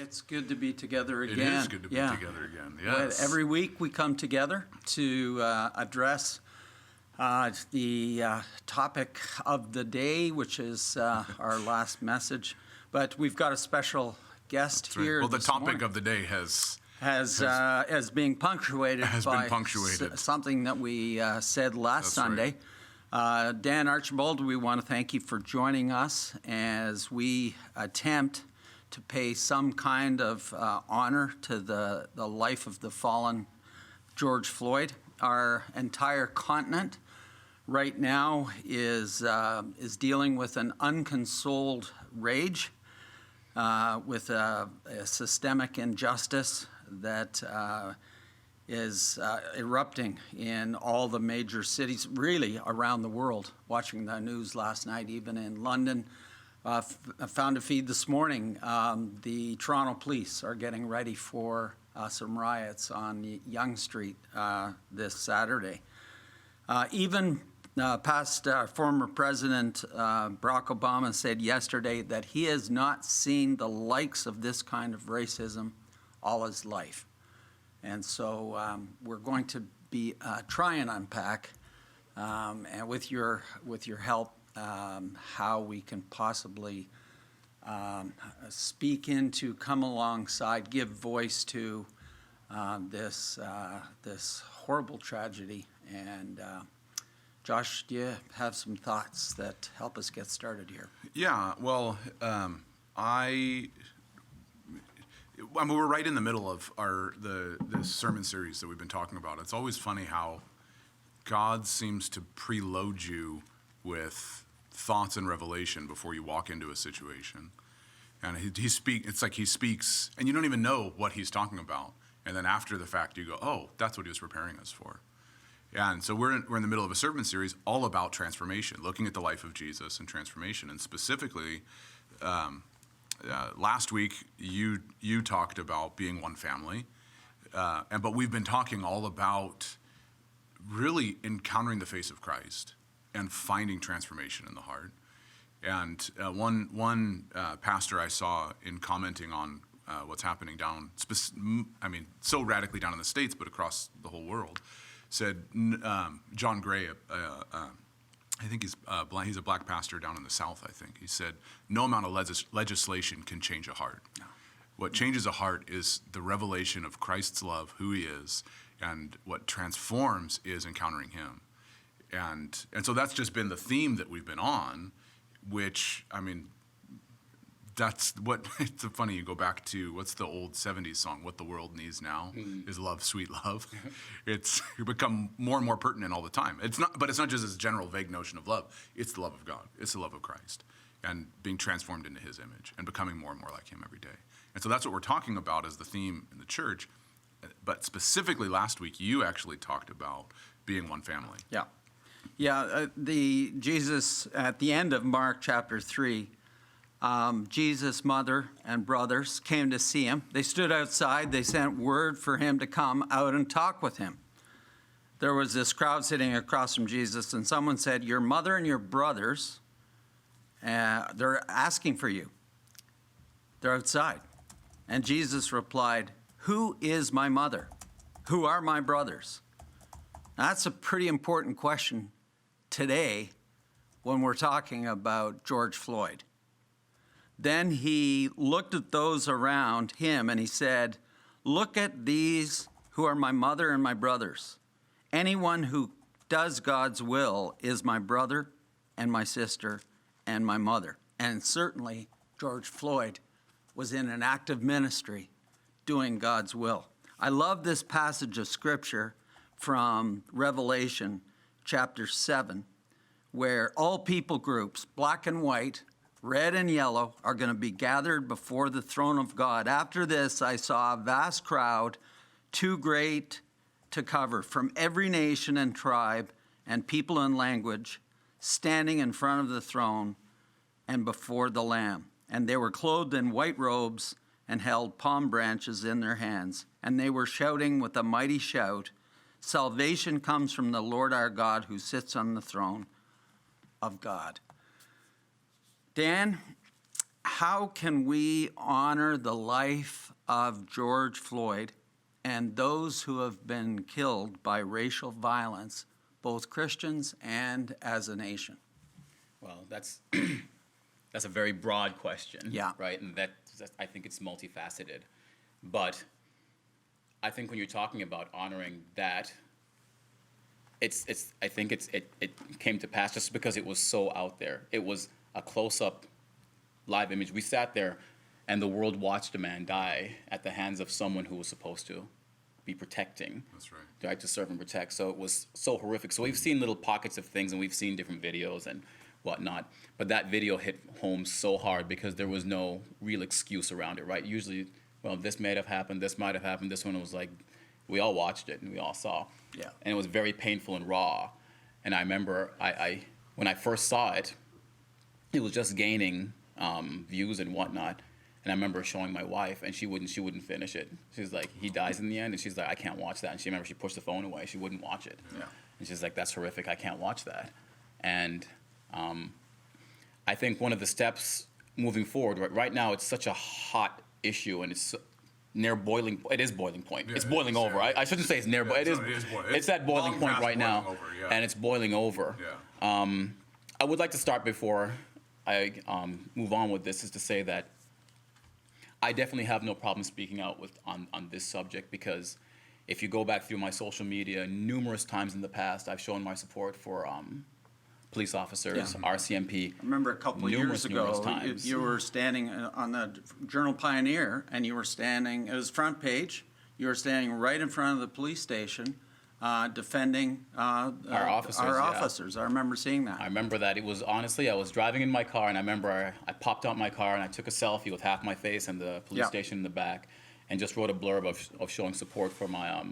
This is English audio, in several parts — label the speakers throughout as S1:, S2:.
S1: It's good to be together again.
S2: It is good to be together again, yes.
S1: Every week we come together to address the topic of the day, which is our last message. But we've got a special guest
S2: Right.
S1: here.
S2: Well, the
S1: this
S2: topic
S1: morning
S2: of the day has
S1: being punctuated by something that we said last Sunday.
S2: Right.
S1: Dan Archibald, we want to thank you for joining us as we attempt to pay some kind of honor to the life of the fallen George Floyd. Our entire continent right now is dealing with an unconsoled rage, with a systemic injustice that is erupting in all the major cities, really around the world. Watching the news last night, even in London, I found a feed this morning. The Toronto police are getting ready for some riots on Yonge Street this Saturday. Even past former President Barack Obama said yesterday that he has not seen the likes of this kind of racism all his life. And so we're going to be try and unpack, and with your help, how we can possibly speak into, come alongside, give voice to this horrible tragedy. And Josh, do you have some thoughts that help us get started here?
S2: Yeah, well, we're right in the middle of the sermon series that we've been talking about. It's always funny how God seems to preload you with thoughts and revelation before you walk into a situation. And it's like he speaks, and you don't even know what he's talking about. And then after the fact, you go, oh, that's what he was preparing us for. And so we're in the middle of a sermon series all about transformation, looking at the life of Jesus and transformation. And specifically, last week, you talked about being one family. But we've been talking all about really encountering the face of Christ and finding transformation in the heart. And one pastor I saw in commenting on what's happening down, so radically down in the States, but across the whole world, said, John Gray, I think he's a black pastor down in the South, I think. He said, no amount of legislation can change a heart. No. What changes a heart is the revelation of Christ's love, who he is, and what transforms is encountering him. And so that's just been the theme that we've been on, which, that's what, it's so funny, you go back to, what's the old 70s song, What the World Needs Now is Love, Sweet Love. It's become more and more pertinent all the time. But it's not just this general vague notion of love. It's the love of God. It's the love of Christ and being transformed into his image and becoming more and more like him every day. And so that's what we're talking about as the theme in the church. But specifically last week, you actually talked about being one family.
S1: Yeah, Jesus, at the end of Mark chapter 3, Jesus' mother and brothers came to see him. They stood outside. They sent word for him to come out and talk with him. There was this crowd sitting across from Jesus, and someone said, your mother and your brothers, they're asking for you. They're outside. And Jesus replied, who is my mother? Who are my brothers? Now, that's a pretty important question today when we're talking about George Floyd. Then he looked at those around him and he said, look at these who are my mother and my brothers. Anyone who does God's will is my brother and my sister and my mother. And certainly George Floyd was in an active ministry doing God's will. I love this passage of scripture from Revelation chapter 7, where all people groups, black and white, red and yellow, are going to be gathered before the throne of God. After this, I saw a vast crowd, too great to cover, from every nation and tribe and people and language, standing in front of the throne and before the Lamb. And they were clothed in white robes and held palm branches in their hands. And they were shouting with a mighty shout, salvation comes from the Lord our God who sits on the throne of God. Dan, how can we honor the life of George Floyd and those who have been killed by racial violence, both Christians and as a nation?
S3: Well, that's that's a very broad question,
S1: Yeah.
S3: right? And that I think it's multifaceted. But I think when you're talking about honoring that, I think it came to pass just because it was so out there. It was a close-up live image. We sat there and the world watched a man die at the hands of someone who was supposed to be protecting.
S2: That's right.
S3: Right, to serve and protect. So it was so horrific. So we've seen little pockets of things and we've seen different videos and whatnot. But that video hit home so hard because there was no real excuse around it, right? Usually, well, this may have happened, this might have happened. This one was like, we all watched it and we all saw.
S1: Yeah.
S3: And it was very painful and raw. And I remember when I first saw it, it was just gaining views and whatnot. And I remember showing my wife, and she wouldn't finish it. She's like, he dies in the end, and she's like, I can't watch that. And she pushed the phone away. She wouldn't watch it.
S1: Yeah.
S3: And she's like, that's horrific. I can't watch that. And I think one of the steps moving forward, right now, it's such a hot issue, and it's near boiling. It is boiling point.
S2: Yeah,
S3: it's boiling over.
S2: yeah.
S3: I shouldn't say it's near, but
S2: Yeah,
S3: it is.
S2: boiling.
S3: It's at boiling
S2: Long
S3: point
S2: past
S3: right now,
S2: boiling over, yeah.
S3: and it's boiling over.
S2: Yeah.
S3: I would like to start before I move on with this, is to say that I definitely have no problem speaking out on this subject, because if you go back through my social media, numerous times in the past, I've shown my support for police officers,
S1: Yeah.
S3: RCMP.
S1: I remember a couple of years
S3: numerous
S1: ago,
S3: times.
S1: you were standing on the Journal Pioneer, and you were standing, it was front page, you were standing right in front of the police station, defending our
S3: officers, yeah.
S1: officers. I remember seeing that.
S3: I remember that. It was, honestly, I was driving in my car, and I remember I popped out my car and I took a selfie with half my face and the police
S1: Yeah.
S3: station in the back, and just wrote a blurb of showing support for my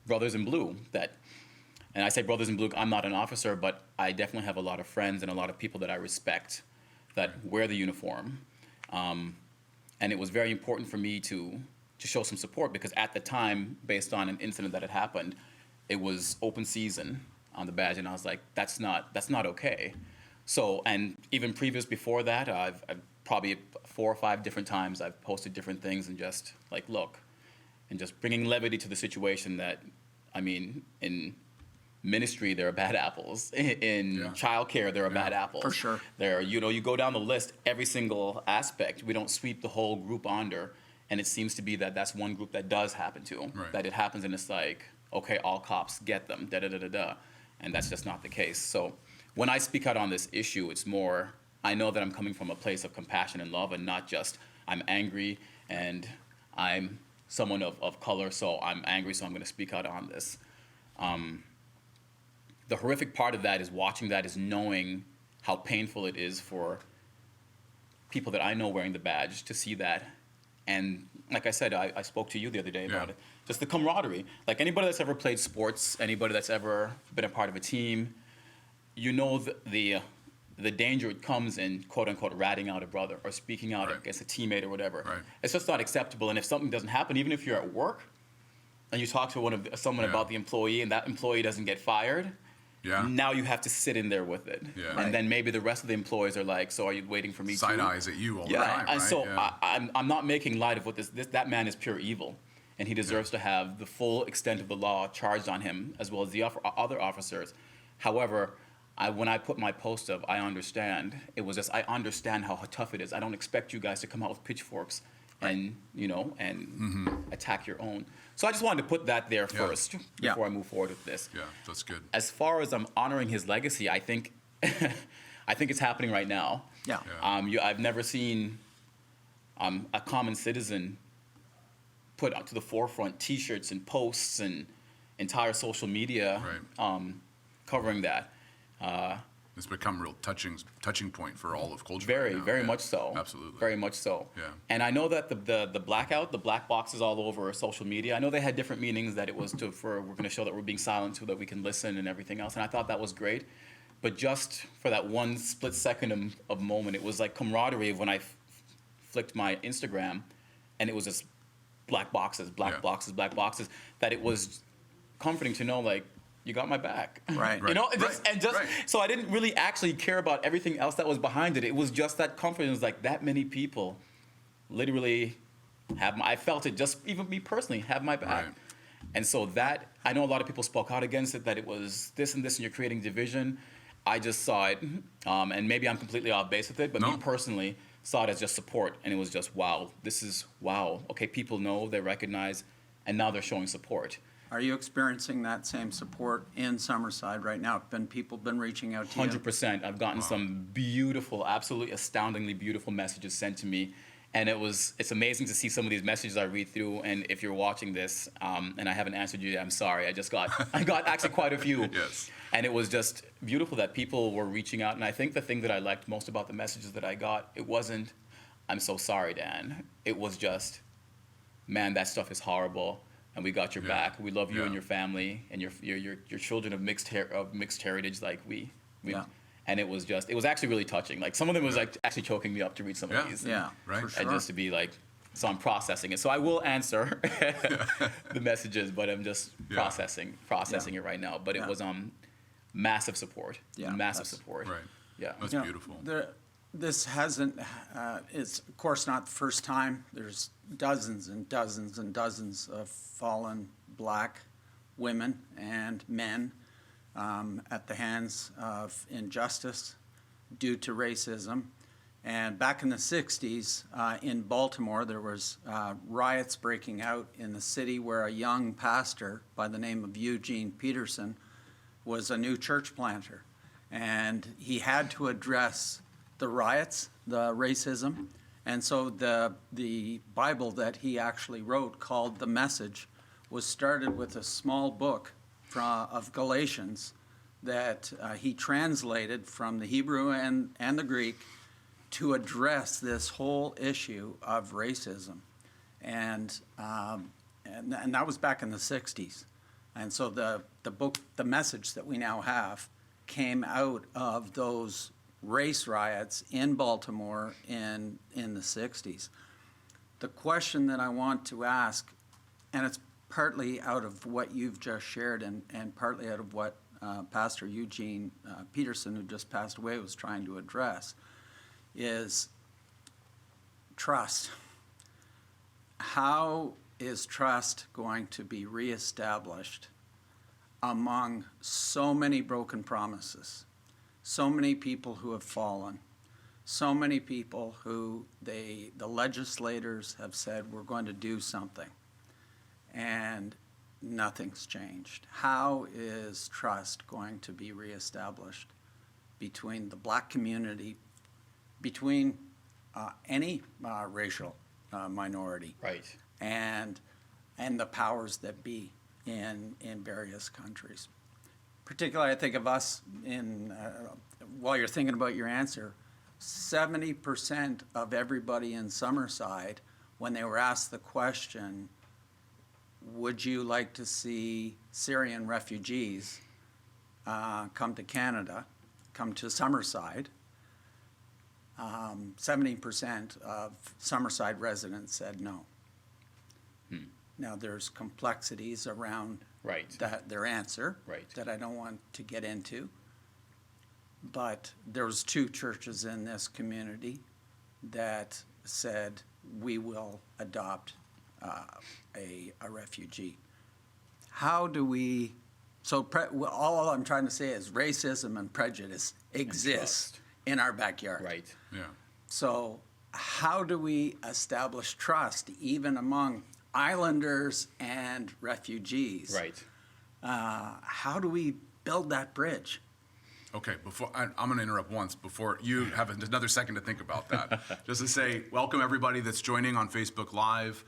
S3: brothers in blue. And I say brothers in blue, I'm not an officer, but I definitely have a lot of friends and a lot of people that I respect that wear the uniform. And it was very important for me to show some support, because at the time, based on an incident that had happened, it was open season on the badge, and I was like, that's not okay. So, and even previous before that, I've probably 4 or 5 different times I've posted different things and just like, look, and just bringing levity to the situation that, I mean, in ministry, there are bad apples. In
S2: Yeah.
S3: childcare, there are bad apples.
S1: For sure.
S3: There, you go down the list, every single aspect. We don't sweep the whole group under, and it seems to be that that's one group that does happen to.
S2: Right.
S3: That it happens, and it's like, okay, all cops get them, da-da-da-da-da. And that's just not the case. So when I speak out on this issue, it's more, I know that I'm coming from a place of compassion and love, and not just, I'm angry, and I'm someone of color, so I'm angry, so I'm going to speak out on this. The horrific part of that is watching that, is knowing how painful it is for people that I know wearing the badge to see that. And like I said, I spoke to you the other day about
S2: Yeah.
S3: it. Just the camaraderie. Like anybody that's ever played sports, anybody that's ever been a part of a team, you know the danger it comes in, quote unquote, ratting out a brother or speaking out
S2: Right.
S3: against a teammate or whatever.
S2: Right.
S3: It's just not acceptable. And if something doesn't happen, even if you're at work and you talk to someone
S2: Yeah.
S3: about the employee and that employee doesn't get fired,
S2: Yeah.
S3: now you have to sit in there with it.
S2: Yeah.
S3: And
S2: Right.
S3: then maybe the rest of the employees are like, so are you waiting for me
S2: Side
S3: too?
S2: eyes at you all the
S3: Yeah,
S2: time,
S3: and
S2: right?
S3: so
S2: Yeah.
S3: I'm not making light of what that man is pure evil, and he deserves to have the full extent of the law charged on him, as well as the other officers. However, when I put my post of, I understand, it was just, I understand how tough it is. I don't expect you guys to come out with pitchforks and, attack your own. So I just wanted to put that there
S2: Yeah.
S3: first
S1: Yeah.
S3: before I move forward with this.
S2: Yeah, that's good.
S3: As far as I'm honoring his legacy, I think I think it's happening right now.
S1: Yeah.
S2: Yeah.
S3: I've never seen a common citizen put to the forefront T-shirts and posts and entire social media covering that.
S2: It's become a real touching point for all of culture.
S3: Very,
S2: right now.
S3: very
S2: Yeah.
S3: much so.
S2: Absolutely.
S3: Very much so.
S2: Yeah.
S3: And I know that the blackout, the black boxes all over social media, I know they had different meanings, that it was we're going to show that we're being silent so that we can listen and everything else. And I thought that was great. But just for that one split second of moment, it was like camaraderie when I flicked my Instagram, and it was just black boxes, black
S2: Yeah.
S3: boxes, black boxes, that it was comforting to know, like, you got my back.
S1: Right.
S3: You know,
S2: Right.
S3: so I didn't really actually care about everything else that was behind it. It was just that confidence, like that many people literally I felt it, just even me personally, have my back.
S2: Right.
S3: And so that, I know a lot of people spoke out against it, that it was this and this and you're creating division. I just saw it, and maybe I'm completely off base with it, but
S2: No.
S3: me personally saw it as just support. And it was just, wow, okay, people know, they recognize, and now they're showing support.
S1: Are you experiencing that same support in Summerside right now? People been reaching out to you?
S3: 100%. I've gotten some beautiful, absolutely astoundingly beautiful messages sent to me. And it's amazing to see some of these messages I read through. And if you're watching this, and I haven't answered you yet, I'm sorry. I got actually quite a few.
S2: Yes.
S3: And it was just beautiful that people were reaching out. And I think the thing that I liked most about the messages that I got, it wasn't, I'm so sorry, Dan. It was just, man, that stuff is horrible. And we got your back. We love you
S2: Yeah.
S3: and your family and your children of mixed heritage, like we.
S1: Yeah.
S3: And it was actually really touching. Like some of them was like actually choking me up to read some of these.
S1: Yeah,
S2: Right.
S1: for sure.
S3: And just to be like, so I'm processing it. So I will answer the messages, but I'm just processing it right now. But it was massive support.
S1: Yeah,
S3: Massive
S1: that's-
S3: support.
S2: Right.
S3: Yeah.
S2: That's
S1: You know,
S2: beautiful.
S1: This hasn't, it's of course not the first time. There's dozens and dozens and dozens of fallen black women and men at the hands of injustice due to racism. And back in the 60s in Baltimore, there was riots breaking out in the city where a young pastor by the name of Eugene Peterson was a new church planter. And he had to address the riots, the racism. And so the Bible that he actually wrote, called The Message, was started with a small book of Galatians that he translated from the Hebrew and the Greek to address this whole issue of racism. And that was back in the 60s. And so the book, The Message that we now have, came out of those race riots in Baltimore in the 60s. The question that I want to ask, and it's partly out of what you've just shared and partly out of what Pastor Eugene Peterson, who just passed away, was trying to address, is trust. How is trust going to be reestablished among so many broken promises? So many people who have fallen, so many people who the legislators have said we're going to do something, and nothing's changed. How is trust going to be reestablished between the black community, between any racial minority,
S3: Right.
S1: and the powers that be in various countries? Particularly, I think of us while you're thinking about your answer, 70% of everybody in Summerside, when they were asked the question, would you like to see Syrian refugees come to Canada, come to Summerside, 70% of Summerside residents said no. Now, there's complexities around
S3: Right.
S1: their answer
S3: Right.
S1: that I don't want to get into. But there was 2 churches in this community that said, we will adopt a refugee. How do we, all I'm trying to say is racism and prejudice exist in our backyard.
S3: Right.
S2: Yeah.
S1: So how do we establish trust even among islanders and refugees?
S3: Right.
S1: How do we build that bridge?
S2: Okay, I'm going to interrupt once before you have another second to think about that. Just to say, welcome everybody that's joining on Facebook Live.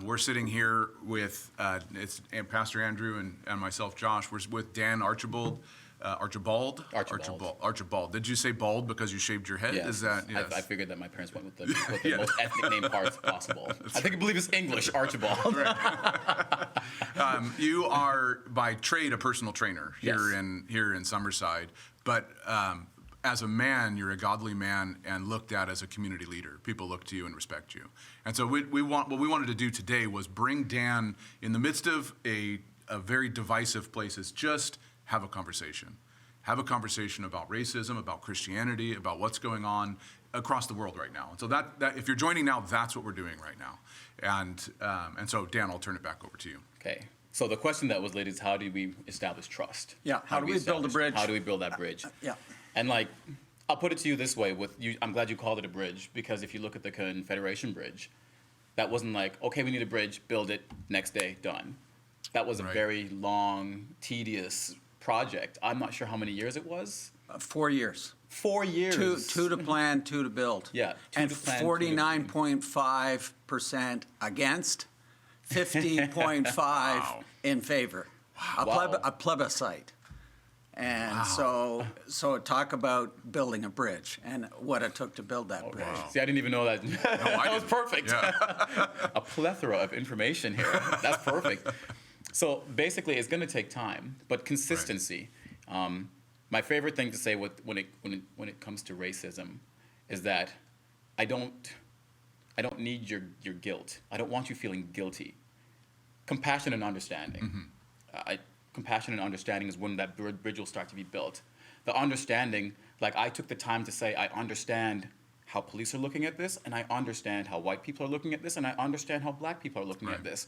S2: We're sitting here with it's Pastor Andrew and myself, Josh. We're with Dan Archibald. Archibald. Did you say bald because you shaved your head?
S3: Yes.
S2: Is that? Yes.
S3: I figured that my parents went with the most ethnic name parts possible. I believe it's English, Archibald.
S2: You are by trade a personal trainer here
S3: Yes.
S2: here in Summerside, but as a man, you're a godly man and looked at as a community leader. People look to you and respect you. And so what we wanted to do today was bring Dan in the midst of a a very divisive place is just have a conversation. Have a conversation about racism, about Christianity, about what's going on across the world right now. And so that if you're joining now, that's what we're doing right now. And so, Dan, I'll turn it back over to you.
S3: Okay. So the question that was laid is, how do we establish trust?
S1: Yeah, how do we build a bridge?
S3: How do we build that bridge?
S1: Yeah.
S3: And like, I'll put it to you this way: I'm glad you called it a bridge, because if you look at the Confederation Bridge, that wasn't like, okay, we need a bridge, build it, next day, done. That was a very long, tedious project. I'm not sure how many years it was.
S1: 4 years.
S3: 4 years.
S1: Two to plan, two to build.
S3: Yeah.
S1: And 49.5% against, 50.5 in favor. A plebiscite. And so talk about building a bridge and what it took to build that bridge.
S2: Wow.
S3: See, I didn't even know that. That was perfect.
S2: Yeah.
S3: A plethora of information here. That's perfect. So basically, it's going to take time, but consistency. My favorite thing to say when it comes to racism is that I don't need your guilt. I don't want you feeling guilty. Compassion and understanding. Compassion and understanding is when that bridge will start to be built. The understanding, like I took the time to say, I understand how police are looking at this, and I understand how white people are looking at this, and I understand how black people are looking at this.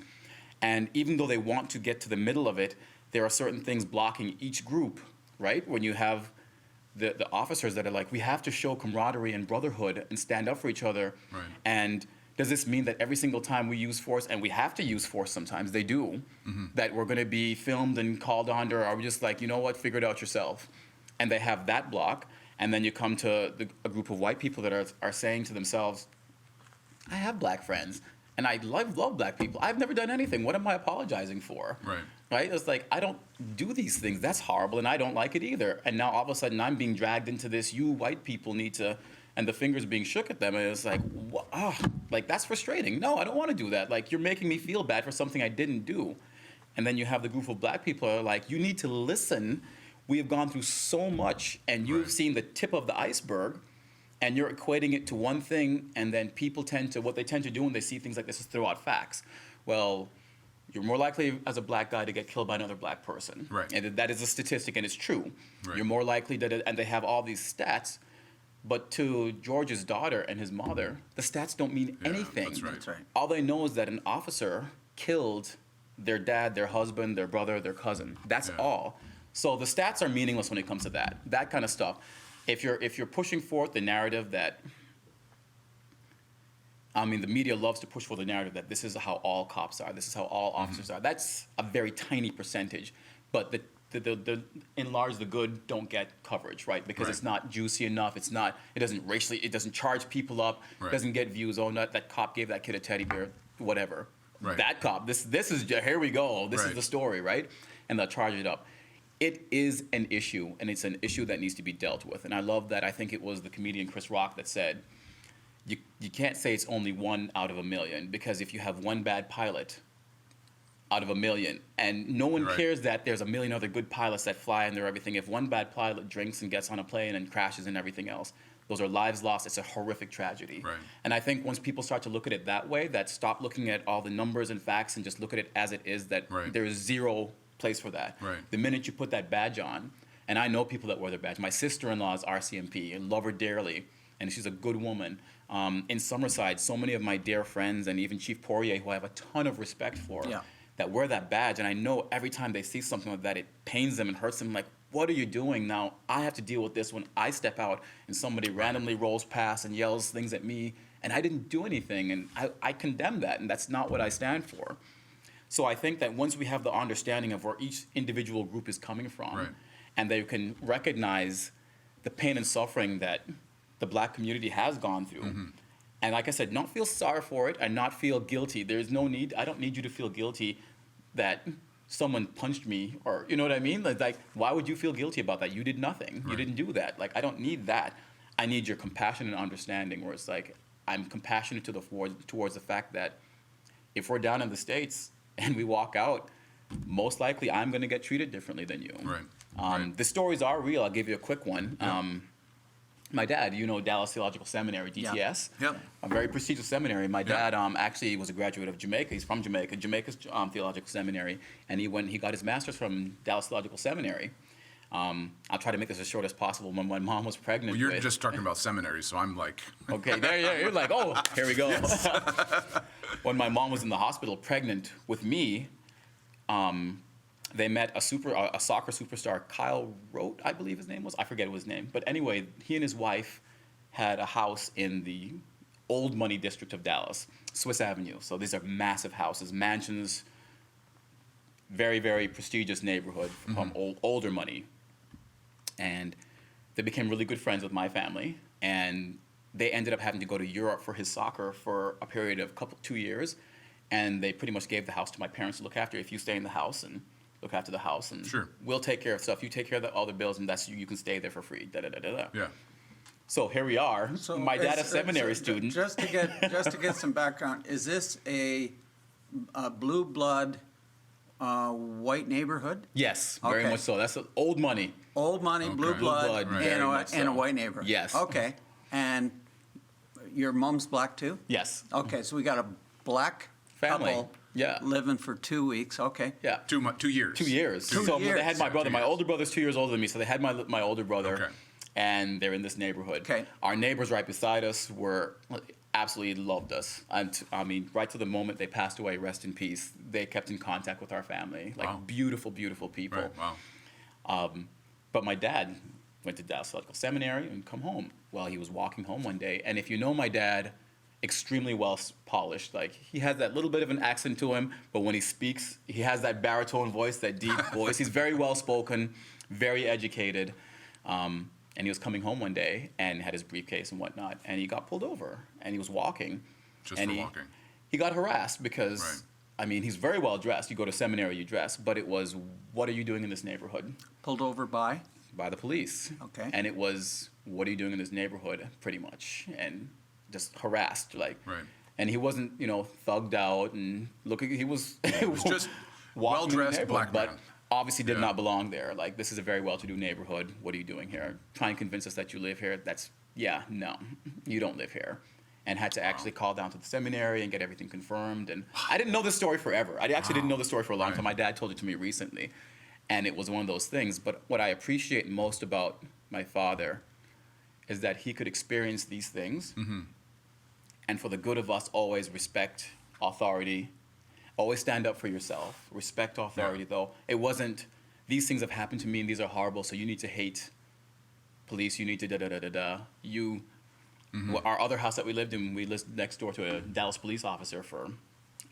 S3: And even though they want to get to the middle of it, there are certain things blocking each group, right? When you have the officers that are like, we have to show camaraderie and brotherhood and stand up for each other.
S2: Right.
S3: And does this mean that every single time we use force, and we have to use force sometimes, they do, that we're going to be filmed and called on, or are we just like, you know what, figure it out yourself? And they have that block. And then you come to a group of white people that are saying to themselves, I have black friends, and I love black people. I've never done anything. What am I apologizing for? Right? It's like, I don't do these things. That's horrible, and I don't like it either. And now all of a sudden I'm being dragged into this. You white people need to, and the fingers being shook at them. And it's like, like that's frustrating. No, I don't want to do that. Like, you're making me feel bad for something I didn't do. And then you have the group of black people that are like, you need to listen. We have gone through so much, and you've seen the tip of the iceberg, and you're equating it to one thing, and then people what they tend to do when they see things like this is throw out facts. Well, you're more likely as a black guy to get killed by another black person.
S2: Right.
S3: And that is a statistic, and it's true.
S2: Right.
S3: You're more likely and they have all these stats, but to George's daughter and his mother, the stats don't mean anything.
S2: That's right.
S1: That's right.
S3: All they know is that an officer killed their dad, their husband, their brother, their cousin. That's all. So the stats are meaningless when it comes to that kind of stuff. If you're pushing forth the narrative that, the media loves to push for the narrative that this is how all cops are, this is how all officers are. That's a very tiny percentage, but the in large, the good don't get coverage, right? Because it's not juicy enough. It doesn't charge people up. It doesn't get views. Oh, that cop gave that kid a teddy bear, whatever.
S2: Right.
S3: That cop, this is, here we go. This is the story, right? And they'll charge it up. It is an issue, and it's an issue that needs to be dealt with. And I love that. I think it was the comedian Chris Rock that said, you can't say it's only 1 out of a million, because if you have one bad pilot out of a million, and no one cares that there's a million other good pilots that fly and they're everything. If one bad pilot drinks and gets on a plane and crashes and everything else, those are lives lost. It's a horrific tragedy.
S2: Right.
S3: And I think once people start to look at it that way, that stop looking at all the numbers and facts and just look at it as it is, that there is zero place for that.
S2: Right.
S3: The minute you put that badge on, and I know people that wear their badge. My sister-in-law is RCMP and love her dearly, and she's a good woman. In Summerside, so many of my dear friends, and even Chief Poirier, who I have a ton of respect for, that wear that badge, and I know every time they see something like that, it pains them and hurts them. Like, what are you doing now? I have to deal with this when I step out and somebody randomly rolls past and yells things at me, and I didn't do anything, and I condemn that, and that's not what I stand for. So I think that once we have the understanding of where each individual group is coming from, and they can recognize the pain and suffering that the black community has gone through, and like I said, not feel sorry for it and not feel guilty. There's no need. I don't need you to feel guilty that someone punched me, or you know what I mean? Like, why would you feel guilty about that? You did nothing. You didn't do that. Like, I don't need that. I need your compassion and understanding, where it's like, I'm compassionate towards the fact that if we're down in the States and we walk out, most likely I'm going to get treated differently than you. The stories are real. I'll give you a quick one. My dad, you know Dallas Theological Seminary, DTS.
S2: Yep.
S3: A very prestigious seminary. My
S2: Yeah.
S3: dad actually was a graduate of Jamaica. He's from Jamaica, Jamaica's Theological Seminary. And he got his master's from Dallas Theological Seminary. I'll try to make this as short as possible. When my mom was pregnant
S2: Well, you're
S3: with,
S2: just talking about seminaries, so I'm like,
S3: okay, there, you're like, oh, here we go. When my mom was in the hospital pregnant with me, they met a soccer superstar, Kyle Rote, I believe his name was. I forget his name. But anyway, he and his wife had a house in the old money district of Dallas, Swiss Avenue. So these are massive houses, mansions, very, very prestigious neighborhood from older money. And they became really good friends with my family. And they ended up having to go to Europe for his soccer for a period of 2 years. And they pretty much gave the house to my parents to look after. If you stay in the house and look after the house, and
S2: Sure.
S3: we'll take care of stuff. You take care of all the bills, and you can stay there for free. Da da da da da.
S2: yeah.
S3: So here we are.
S1: So
S3: My dad, a
S1: it's-
S3: seminary
S1: it's-
S3: student.
S1: Just to get some background, is this a blue blood white neighborhood?
S3: Yes, very
S1: Okay.
S3: much so. That's old money.
S1: Old money, blue
S2: Okay.
S1: blood,
S3: Blue blood,
S2: Right.
S3: very
S1: and
S3: much
S1: a
S3: so.
S1: white neighborhood.
S3: Yes.
S1: Okay, and your mom's black too?
S3: Yes.
S1: Okay, so we got a black
S3: Family.
S1: couple
S3: Yeah.
S1: living for 2 weeks. Okay.
S3: Yeah.
S2: 2 years.
S3: 2 years.
S1: Two
S3: So
S1: years.
S3: they had my brother.
S2: 2
S3: My
S2: years.
S3: older brother's 2 years older than me, so they had my older brother.
S2: Okay.
S3: And they're in this neighborhood.
S1: Okay.
S3: Our neighbors right beside us were absolutely loved us. And I mean, right to the moment they passed away, rest in peace, they kept in contact with our family. Like
S2: Wow.
S3: beautiful, beautiful people.
S2: Right. Wow.
S3: But my dad went to Dallas Theological Seminary and come home. Well, he was walking home one day, and if you know my dad, extremely well polished. Like he has that little bit of an accent to him, but when he speaks, he has that baritone voice, that deep voice. He's very well spoken, very educated. And he was coming home one day and had his briefcase and whatnot, and he got pulled over, and he was walking.
S2: Just
S3: and
S2: for
S3: he,
S2: walking.
S3: He got harassed because,
S2: Right.
S3: I mean, he's very well dressed. You go to seminary, you dress, but it was, what are you doing in this neighborhood?
S1: Pulled over by?
S3: By the police.
S1: Okay.
S3: And it was, what are you doing in this neighborhood, pretty much, and just harassed, like.
S2: Right.
S3: And he wasn't, thugged out and looking. He was.
S2: It was just
S3: walking in the
S2: well-dressed
S3: neighborhood,
S2: black
S3: but
S2: man.
S3: obviously did
S2: Yeah.
S3: not belong there. Like, this is a very well-to-do neighborhood. What are you doing here? Try and convince us that you live here. No, you don't live here. And had to actually call down to the seminary and get everything confirmed. And I didn't know this story forever. I actually didn't know the story for a long
S2: Right.
S3: time. My dad told it to me recently. And it was one of those things. But what I appreciate most about my father is that he could experience these things. And for the good of us, always respect authority. Always stand up for yourself. Respect authority, though. It wasn't, these things have happened to me and these are horrible, so you need to hate police, you need to da-da-da-da-da. Well, our other house that we lived in, we lived next door to a Dallas police officer for,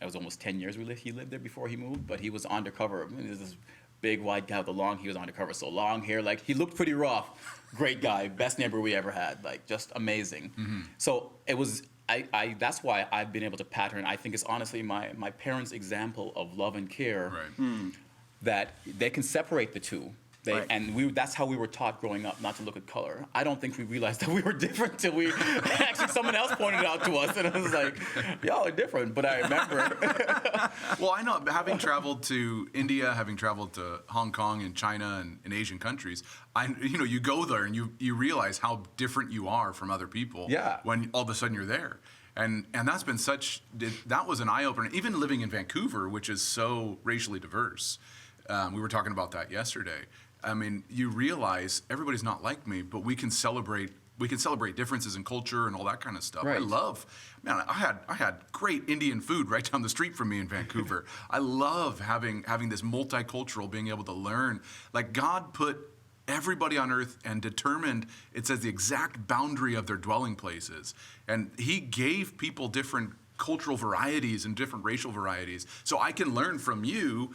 S3: it was almost 10 years he lived there before he moved, but he was undercover. He was this big, white guy with he was undercover, so long hair, like, he looked pretty rough. Great guy, best neighbor we ever had, like, just amazing. So it was, that's why I've been able to pattern. I think it's honestly my parents' example of love and care,
S2: Right.
S3: that they can separate the two.
S1: Right.
S3: And that's how we were taught growing up, not to look at color. I don't think we realized that we were different till we actually someone else pointed it out to us, and I was like, y'all are different. But I remember.
S2: Well, I know, having traveled to India, having traveled to Hong Kong and China and in Asian countries, you go there and you realize how different you are from other people.
S3: Yeah.
S2: When all of a sudden you're there. And that's been that was an eye-opener. Even living in Vancouver, which is so racially diverse, we were talking about that yesterday. I mean, you realize everybody's not like me, but we can celebrate differences in culture and all that kind of stuff.
S3: Right.
S2: I had great Indian food right down the street from me in Vancouver. I love having this multicultural, being able to learn. Like, God put everybody on earth and determined, it says, the exact boundary of their dwelling places. And he gave people different cultural varieties and different racial varieties. So I can learn from you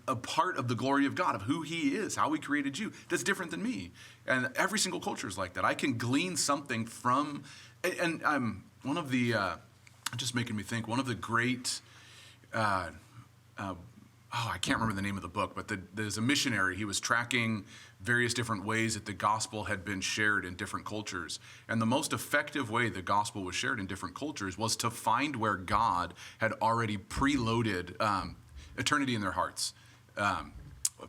S2: a part of the glory of God, of who he is, how he created you, that's different than me. And every single culture is like that. I can glean something from, and one of the, just making me think, one of the great, I can't remember the name of the book, but there's a missionary. He was tracking various different ways that the gospel had been shared in different cultures. And the most effective way the gospel was shared in different cultures was to find where God had already preloaded eternity in their hearts.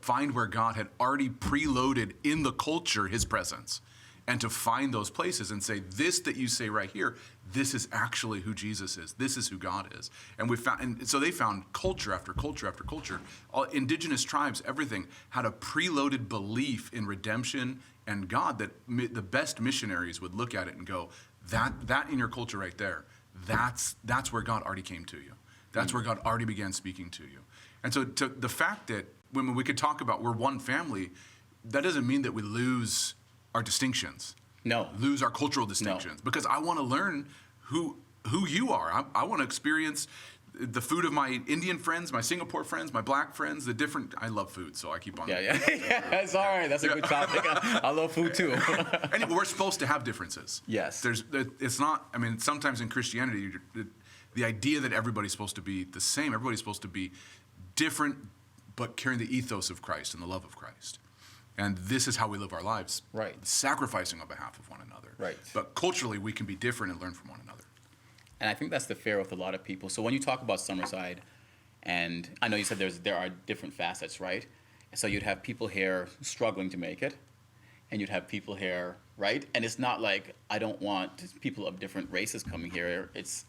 S2: Find where God had already preloaded in the culture his presence. and to find those places and say, this that you say right here, this is actually who Jesus is. This is who God is. And so they found culture after culture after culture. All indigenous tribes, everything had a preloaded belief in redemption and God that the best missionaries would look at it and go, that in your culture right there, that's where God already came to you. That's where God already began speaking to you. And so the fact that when we could talk about we're one family, that doesn't mean that we lose our distinctions.
S3: No.
S2: Lose our cultural distinctions.
S3: No.
S2: Because I want to learn who you are. I want to experience the food of my Indian friends, my Singapore friends, my black friends, the different. I love food, so I keep on.
S3: Yeah. It's all right. That's a good topic. I love food too.
S2: And we're supposed to have differences.
S3: Yes.
S2: It's not. I mean, sometimes in Christianity, the idea that everybody's supposed to be the same, everybody's supposed to be different, but carrying the ethos of Christ and the love of Christ. And this is how we live our lives.
S3: Right.
S2: Sacrificing on behalf of one another.
S3: Right.
S2: But culturally, we can be different and learn from one another.
S3: And I think that's the fear with a lot of people. So when you talk about Summerside, and I know you said there are different facets, right? So you'd have people here struggling to make it, and you'd have people here, right? And it's not like I don't want people of different races coming here. It's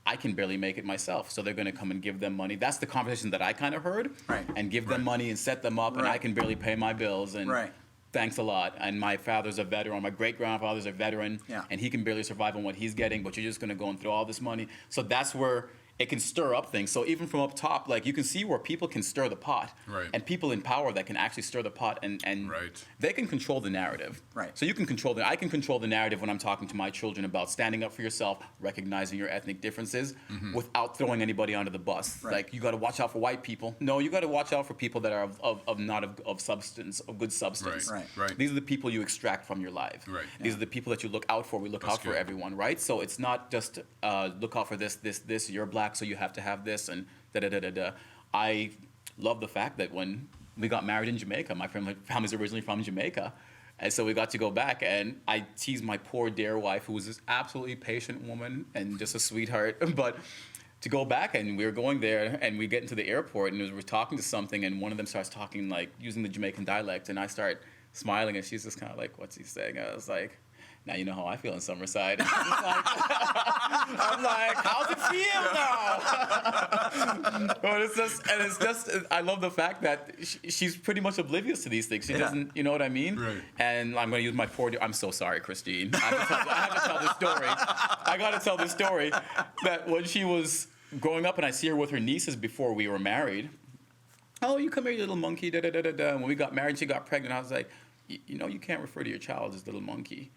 S3: I can barely make it myself, so they're going to come and give them money. That's the conversation that I kind of heard,
S1: Right.
S3: and give them money and set them up, and
S1: Right.
S3: I can barely pay my bills, and
S1: Right.
S3: thanks a lot. And my father's a veteran, my great-grandfather's a veteran,
S1: Yeah.
S3: and he can barely survive on what he's getting, but you're just going to go and throw all this money. So that's where it can stir up things. So even from up top, like you can see where people can stir the pot,
S2: Right.
S3: and people in power that can actually stir the pot, and
S2: Right.
S3: they can control the narrative.
S1: Right.
S3: So you can control I can control the narrative when I'm talking to my children about standing up for yourself, recognizing your ethnic differences, without throwing anybody under the bus.
S1: Right.
S3: Like you got to watch out for white people. No, you got to watch out for people that are of substance, of good substance.
S2: Right. Right.
S3: These are the people you extract from your life.
S2: Right.
S3: These are the people that you look out for. We look
S2: That's
S3: out for
S2: good.
S3: everyone, right? So it's not just look out for this. You're black, so you have to have this, and da-da-da-da-da. I love the fact that when we got married in Jamaica, my family's originally from Jamaica, and so we got to go back, and I teased my poor dear wife, who was this absolutely patient woman and just a sweetheart, but to go back, and we were going there, and we get into the airport, and we're talking to something, and one of them starts talking, like, using the Jamaican dialect, and I start smiling, and she's just kind of like, what's he saying? I was like, now you know how I feel in Summerside. And she's just like, I'm like, how's it feel now? But it's just, I love the fact that she's pretty much oblivious to these things. She doesn't, you know what I mean?
S2: Right.
S3: And I'm going to use my I'm so sorry, Christine. I have to tell this story. I got to tell this story that when she was growing up and I see her with her nieces before we were married, oh, you come here, you little monkey, da-da-da-da-da. And when we got married, she got pregnant. I was like, you know, you can't refer to your child as little monkey.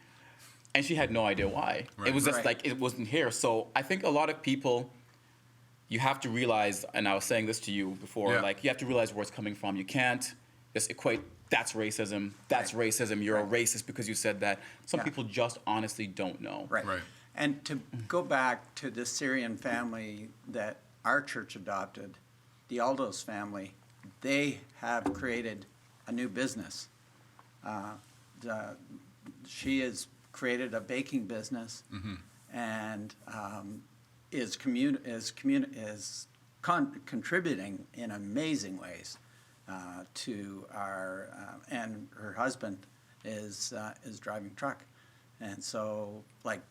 S3: And she had no idea why.
S2: Right.
S3: It was just
S1: Right.
S3: like, it wasn't here. So I think a lot of people, you have to realize, and I was saying this to you before,
S2: Yeah.
S3: like, you have to realize where it's coming from. You can't just equate, that's racism, you're a racist because you said that. Some
S1: Yeah.
S3: people just honestly don't know.
S1: Right.
S2: Right.
S1: And to go back to the Syrian family that our church adopted, the Aldo's family, they have created a new business. She has created a baking business and is contributing in amazing ways to our, and her husband is driving truck. And so, like,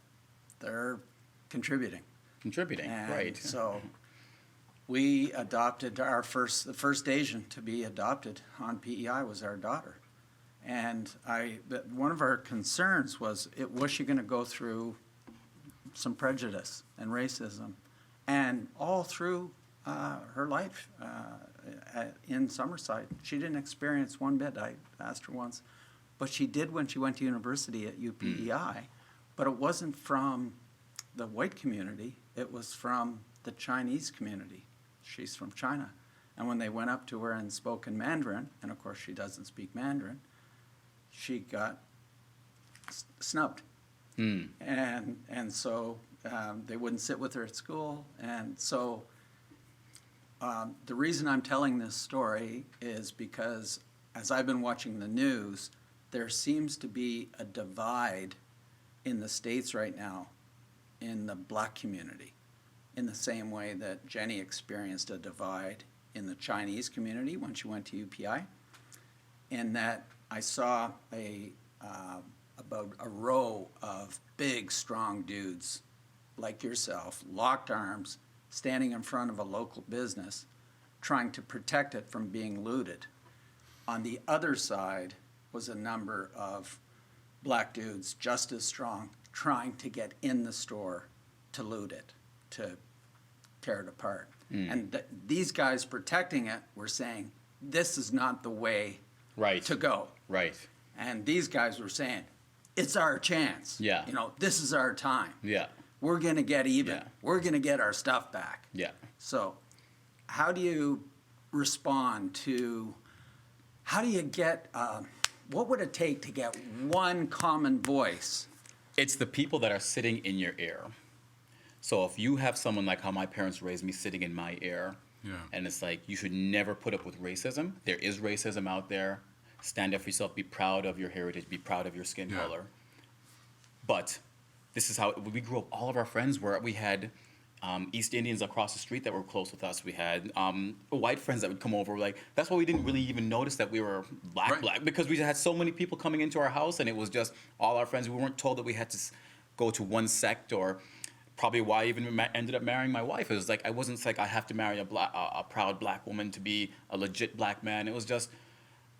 S1: they're contributing. And
S3: Right.
S1: so we adopted the first Asian to be adopted on PEI was our daughter. And one of our concerns was, was she going to go through some prejudice and racism? And all through her life in Summerside, she didn't experience one bit. I asked her once, but she did when she went to university at UPEI. But it wasn't from the white community. It was from the Chinese community. She's from China. And when they went up to her and spoke in Mandarin, and of course she doesn't speak Mandarin, she got snubbed. And so they wouldn't sit with her at school. And so the reason I'm telling this story is because as I've been watching the news, there seems to be a divide in the States right now in the black community, in the same way that Jenny experienced a divide in the Chinese community when she went to UPI, and that I saw about a row of big, strong dudes like yourself, locked arms, standing in front of a local business, trying to protect it from being looted. On the other side was a number of black dudes just as strong, trying to get in the store to loot it, to tear it apart. And these guys protecting it were saying, this is not the way to go.
S3: Right.
S1: And these guys were saying, it's our chance.
S3: Yeah.
S1: You know, this is our time.
S3: Yeah.
S1: We're going to get even.
S3: Yeah.
S1: We're going to get our stuff back.
S3: Yeah.
S1: So how do you respond to, how do you get, what would it take to get one common voice?
S3: It's the people that are sitting in your ear. So if you have someone like how my parents raised me sitting in my ear, and it's like, you should never put up with racism. There is racism out there. Stand up for yourself. Be proud of your heritage. Be proud of your skin color. But this is how we grew up. All of our friends were, we had East Indians across the street that were close with us. We had white friends that would come over. Like, that's why we didn't really even notice that we were black, because we had so many people coming into our house, and it was just all our friends. We weren't told that we had to go to one sect, or probably why I even ended up marrying my wife. It was like, I wasn't like, I have to marry a proud black woman to be a legit black man. It was just,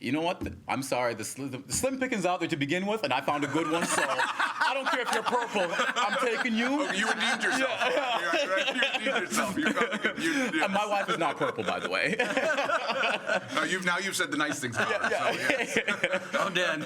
S3: you know what? I'm sorry, the slim pickings out there to begin with, and I found a good one, so I don't care if you're purple. I'm taking you.
S2: Oh, you redeemed yourself. Yeah, right. You redeemed yourself.
S3: And my wife is not purple, by the way.
S2: No, you've said the nice things about her.
S3: Yeah.
S2: So, yes.
S1: Oh, Dan,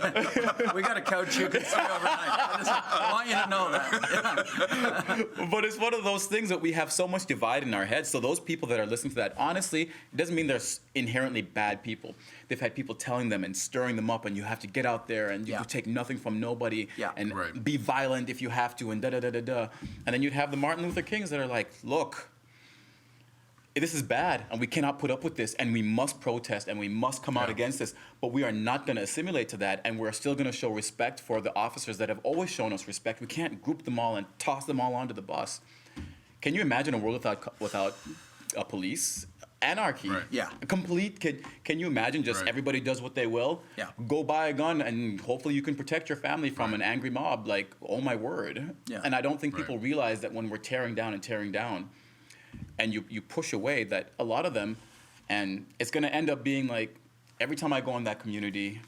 S1: we got a couch you can stay overnight. I want you to know that.
S3: But it's one of those things that we have so much divide in our heads. So those people that are listening to that, honestly, it doesn't mean they're inherently bad people. They've had people telling them and stirring them up, and you have to get out there and you take nothing from nobody and be violent if you have to, and da-da-da-da-da. And then you'd have the Martin Luther Kings that are like, look, this is bad, and we cannot put up with this, and we must protest, and we must come out against this, but we are not going to assimilate to that, and we're still going to show respect for the officers that have always shown us respect. We can't group them all and toss them all onto the bus. Can you imagine a world without police? Anarchy.
S2: Right.
S1: Yeah.
S3: Complete. Can you imagine just everybody does what they will?
S1: Yeah.
S3: Go buy a gun, and hopefully you can protect your family from an angry mob. Like, oh my word.
S1: Yeah.
S3: And I don't think people realize that when we're tearing down, and you push away, that a lot of them, and it's going to end up being like, every time I go in that community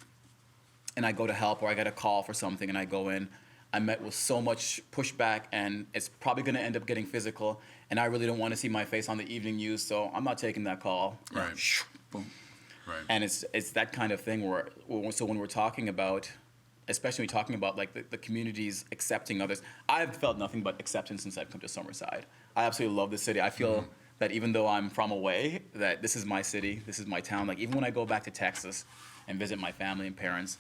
S3: and I go to help, or I get a call for something and I go in, I'm met with so much pushback, and it's probably going to end up getting physical, and I really don't want to see my face on the evening news, so I'm not taking that call.
S2: Right.
S3: Boom.
S2: Right.
S3: And it's that kind of thing where, so when we're talking about, especially when we're talking about like the communities accepting others, I've felt nothing but acceptance since I've come to Summerside. I absolutely love this city. I feel that even though I'm from away, that this is my city, this is my town. Like, even when I go back to Texas and visit my family and parents,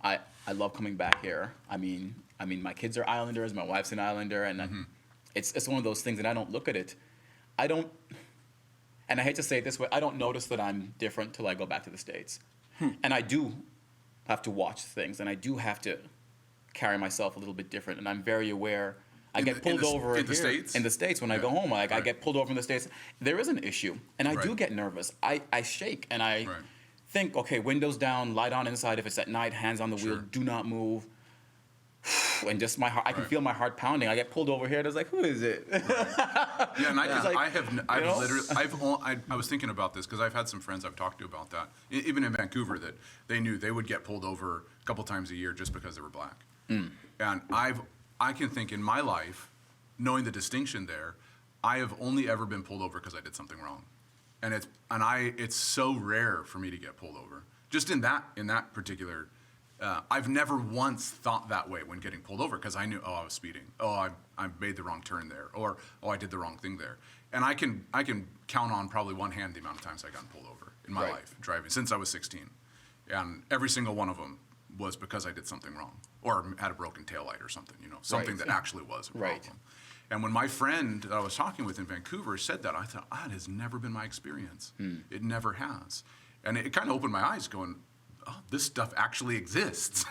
S3: I love coming back here. I mean, my kids are Islanders, my wife's an Islander, and it's one of those things, and I don't look at it. And I hate to say it this way, I don't notice that I'm different till I go back to the States. And I do have to watch things, and I do have to carry myself a little bit different, and I'm very aware. I get pulled over
S2: in the States?
S3: In the States when I go home. Like, I get pulled over in the States. There is an issue, and I do get nervous. I shake, and I think, okay, windows down, light on inside if it's at night, hands on the wheel, do not move. And just my heart, I can feel my heart pounding. I get pulled over here, and it's like, who is it?
S2: Yeah, and I was thinking about this because I've had some friends I've talked to about that, even in Vancouver, that they knew they would get pulled over a couple times a year just because they were black. And I can think in my life, knowing the distinction there, I have only ever been pulled over because I did something wrong, and it's so rare for me to get pulled over. Just in that particular. I've never once thought that way when getting pulled over, because I knew, I was speeding. I made the wrong turn there, or I did the wrong thing there. And I can count on probably one hand the amount of times I've gotten pulled over in my life driving since I was 16, and every single one of them was because I did something wrong or had a broken taillight or something, something that actually was a problem. And when my friend that I was talking with in Vancouver said that, I thought, that has never been my experience. It never has, and it kind of opened my eyes, going, oh, this stuff actually exists.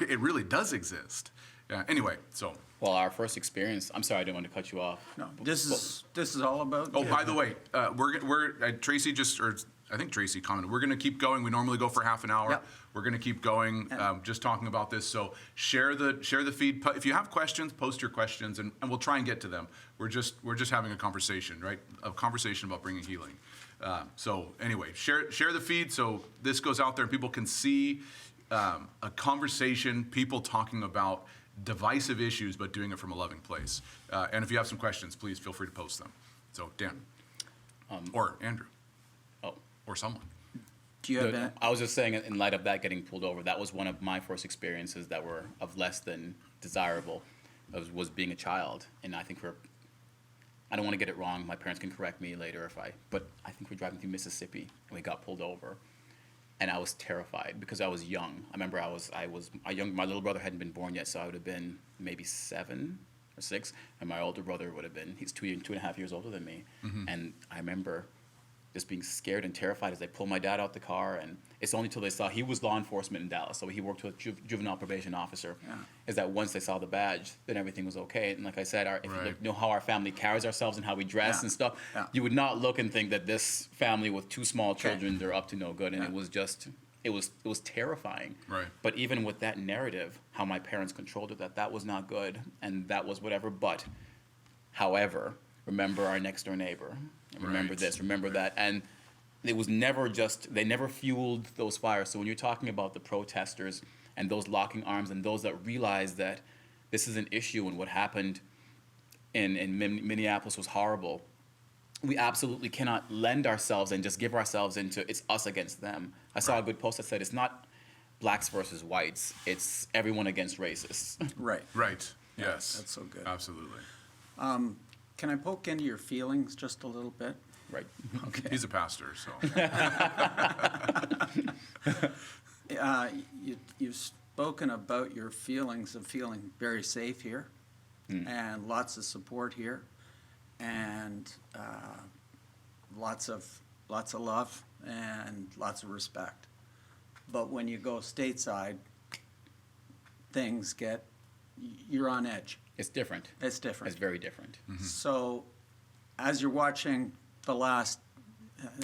S2: It really does exist. Yeah. Anyway, so.
S3: Well, our first experience. I'm sorry, I didn't want to cut you off.
S1: No, this is all about.
S2: Oh, by the way, we're Tracy just, or I think Tracy commented, we're going to keep going. We normally go for half an hour.
S1: Yep.
S2: We're going to keep going, just talking about this. So share the feed. If you have questions, post your questions, and we'll try and get to them. We're just having a conversation, right? A conversation about bringing healing. So anyway, share the feed so this goes out there and people can see a conversation, people talking about divisive issues, but doing it from a loving place. And if you have some questions, please feel free to post them. So Dan, or Andrew, or someone.
S1: Do you have
S3: I was just saying, in light of that getting pulled over, that was one of my first experiences that were of less than desirable, was being a child. And I think I don't want to get it wrong. My parents can correct me later but I think we're driving through Mississippi and we got pulled over. And I was terrified because I was young. I remember my little brother hadn't been born yet, so I would have been maybe 7 or 6, and my older brother would have been, he's 2.5 years older than me. And I remember just being scared and terrified as they pulled my dad out the car, and it's only till they saw, he was law enforcement in Dallas, so he worked with a juvenile probation officer, is that once they saw the badge, then everything was okay. And like I said, if you know how our family carries ourselves and how we dress and stuff, you would not look and think that this family with 2 small children, they're up to no good, and it was just, it was terrifying.
S2: Right.
S3: But even with that narrative, how my parents controlled it, that was not good, and that was whatever, but, however, remember our next door neighbor. Remember this, remember that. And it was never just, they never fueled those fires. So when you're talking about the protesters and those locking arms and those that realize that this is an issue and what happened in Minneapolis was horrible, we absolutely cannot lend ourselves and just give ourselves into it's us against them. I saw a good post that said it's not blacks versus whites, it's everyone against racists.
S1: Right.
S2: Right. Yes.
S1: That's so good.
S2: Absolutely.
S1: Can I poke into your feelings just a little bit?
S3: Right.
S2: Okay. He's a pastor, so.
S1: You've spoken about your feelings of feeling very safe here, and lots of support here, and lots of love and lots of respect. But when you go stateside, you're on edge.
S3: It's different.
S1: It's different.
S3: It's very different.
S1: So, as you're watching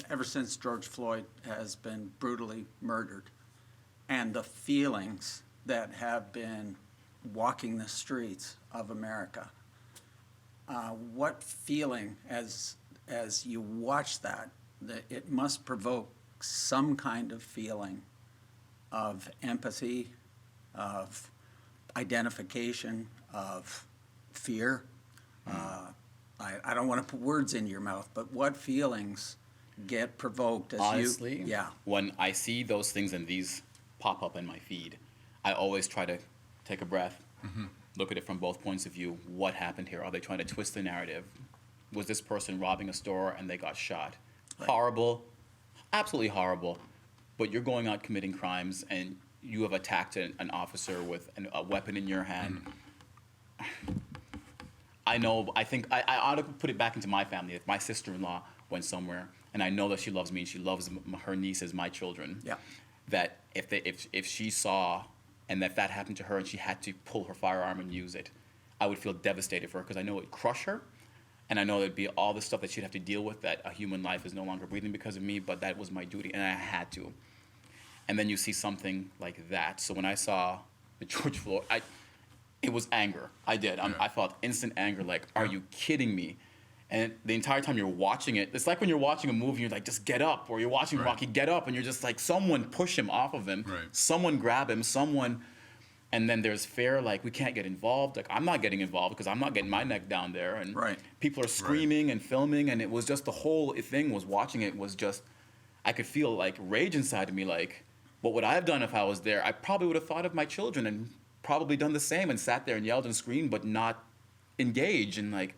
S1: ever since George Floyd has been brutally murdered, and the feelings that have been walking the streets of America, what feeling, as you watch that it must provoke some kind of feeling of empathy, of identification, of fear. I don't want to put words in your mouth, but what feelings get provoked as
S3: Honestly, when I see those things and these pop up in my feed, I always try to take a breath, look at it from both points of view. What happened here? Are they trying to twist the narrative? Was this person robbing a store and they got shot? Right. Horrible, absolutely horrible. But you're going out committing crimes and you have attacked an officer with a weapon in your hand. I think I ought to put it back into my family. If my sister-in-law went somewhere and I know that she loves me and she loves her niece as my children, that if she saw and that happened to her and she had to pull her firearm and use it, I would feel devastated for her because I know it would crush her, and I know it'd be all the stuff that she'd have to deal with, that a human life is no longer breathing because of me, but that was my duty and I had to. And then you see something like that. So when I saw the George Floyd, it was anger. I did. I felt instant anger, like, are you kidding me? And the entire time you're watching it, it's like when you're watching a movie, you're like, just get up. Or you're watching Rocky, get up. And you're just like, someone push him off of him.
S2: Right.
S3: Someone grab him. And then there's fear, like, we can't get involved. Like, I'm not getting involved because I'm not getting my neck down there. And people are screaming and filming. And it was just, the whole thing was, watching it was just, I could feel like rage inside of me. Like, what would I have done if I was there? I probably would have thought of my children and probably done the same and sat there and yelled and screamed, but not engaged. And like,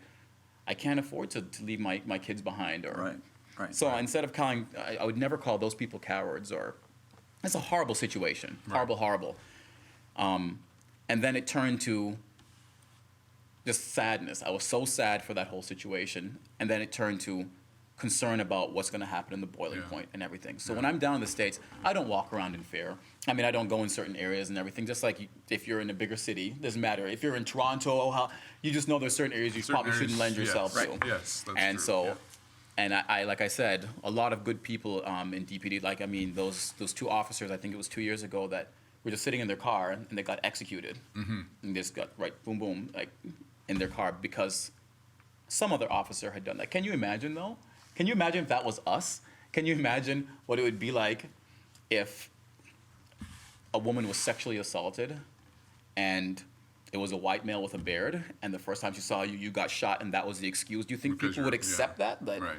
S3: I can't afford to leave my kids behind. So instead of calling, I would never call those people cowards. Or it's a horrible situation, horrible. And then it turned to just sadness. I was so sad for that whole situation, and then it turned to concern about what's going to happen in the boiling point and everything. So when I'm down in the States, I don't walk around in fear. I mean, I don't go in certain areas and everything. Just like if you're in a bigger city, doesn't matter. If you're in Toronto, you just know there's certain areas you probably shouldn't lend yourself to.
S2: Yes, that's
S3: and
S2: true.
S3: so And I like I said, a lot of good people in DPD. Like, I mean, those two officers, I think it was 2 years ago, that were just sitting in their car and they got executed. Mm-hmm. And they just got boom, boom, like in their car because some other officer had done that. Can you imagine, though? Can you imagine if that was us? Can you imagine what it would be like if a woman was sexually assaulted and it was a white male with a beard, and the first time she saw you, you got shot, and that was the excuse? Do you think
S2: Because
S3: people would
S2: you're-
S3: accept
S2: yeah.
S3: that?
S2: Right.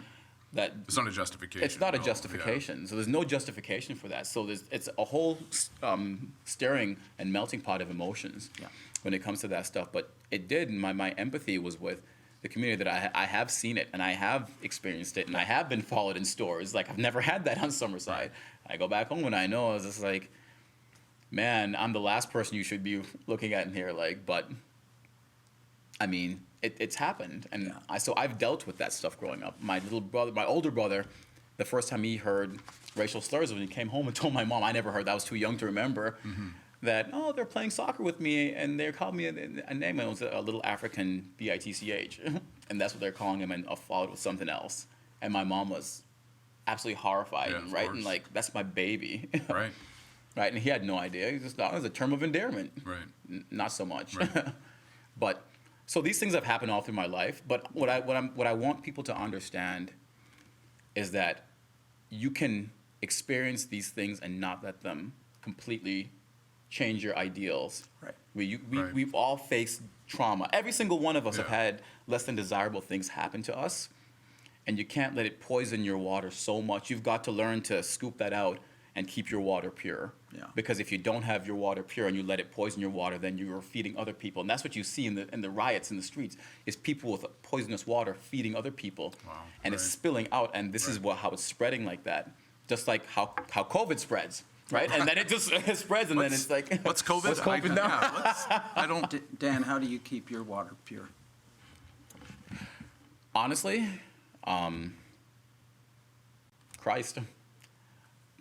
S3: That
S2: It's not a justification.
S3: it's not a
S2: no,
S3: justification. So there's no justification for that. So it's a whole stirring and melting pot of emotions when it comes to that stuff. But it did. My empathy was with the community that I have seen it and I have experienced it and I have been followed in stores. Like, I've never had that on Summerside. I go back home and I know, I was just like, man, I'm the last person you should be looking at in here. Like, but I mean, it's happened, and so I've dealt with that stuff growing up. My older brother, the first time he heard racial slurs when he came home and told my mom, I never heard that, I was too young to remember, that, oh, they're playing soccer with me, and they called me a name, and it was a little African BITCH, and that's what they're calling him, and followed with something else. And my mom was absolutely horrified,
S2: Yeah, of
S3: right?
S2: course.
S3: And like, that's my baby.
S2: Right.
S3: Right, and he had no idea. He just thought it was a term of endearment.
S2: Right.
S3: Not so much.
S2: Right.
S3: But so these things have happened all through my life. But what I want people to understand is that you can experience these things and not let them completely change your ideals.
S1: Right.
S2: Right.
S3: We've all faced trauma. Every single one of us have
S2: Yeah.
S3: had less than desirable things happen to us, and you can't let it poison your water so much. You've got to learn to scoop that out and keep your water pure.
S1: Yeah.
S3: Because if you don't have your water pure and you let it poison your water, then you're feeding other people. And that's what you see in the riots in the streets, is people with poisonous water feeding other people.
S2: Wow,
S3: And it's
S2: right.
S3: spilling out, and this is how it's spreading like that. Just like how COVID spreads, right? And then it just spreads, and then it's like,
S2: What's COVID?
S3: What's COVID now?
S2: I don't.
S1: Dan, how do you keep your water pure?
S3: Honestly, Christ.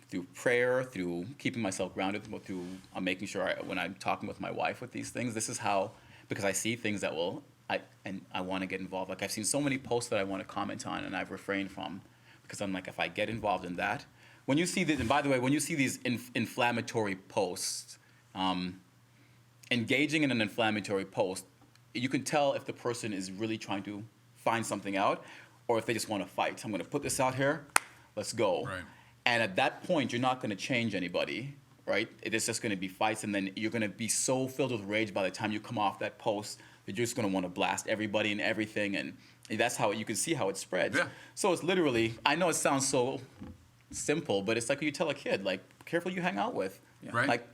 S3: Through prayer, through keeping myself grounded, through making sure when I'm talking with my wife with these things, this is how, because I see things that I want to get involved. Like, I've seen so many posts that I want to comment on, and I've refrained from, because I'm like, if I get involved in that, when you see this, and by the way, when you see these inflammatory posts, engaging in an inflammatory post, you can tell if the person is really trying to find something out, or if they just want to fight. I'm going to put this out here, let's go.
S2: Right.
S3: And at that point, you're not going to change anybody, right? It is just going to be fights, and then you're going to be so filled with rage by the time you come off that post that you're just going to want to blast everybody and everything, and that's how you can see how it spreads.
S2: Yeah.
S3: So it's literally, I know it sounds so simple, but it's like you tell a kid, like, careful you hang out with.
S2: Right.
S3: Like,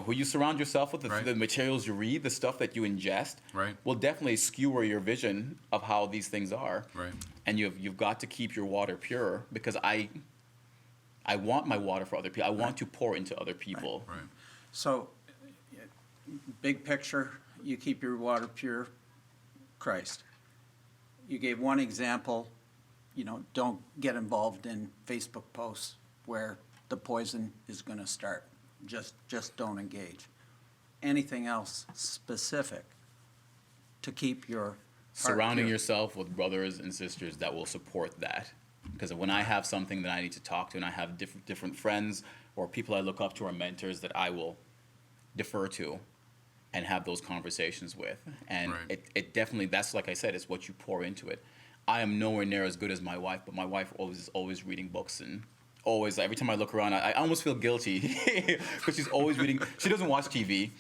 S3: who you surround yourself with,
S2: Right.
S3: the materials you read, the stuff that you ingest,
S2: Right.
S3: will definitely skewer your vision of how these things are.
S2: Right.
S3: And you've got to keep your water pure, because I want my water for other people. I want to pour into other people.
S2: Right.
S1: So, big picture, you keep your water pure, Christ. You gave one example, don't get involved in Facebook posts where the poison is going to start. Just don't engage. Anything else specific to keep your heart
S3: Surrounding
S1: pure?
S3: yourself with brothers and sisters that will support that. Because when I have something that I need to talk to, and I have different friends or people I look up to or mentors that I will defer to and have those conversations with. And
S2: Right.
S3: it definitely, that's, like I said, it's what you pour into it. I am nowhere near as good as my wife, but my wife is always reading books, and always, every time I look around, I almost feel guilty because she's always reading. She doesn't watch TV.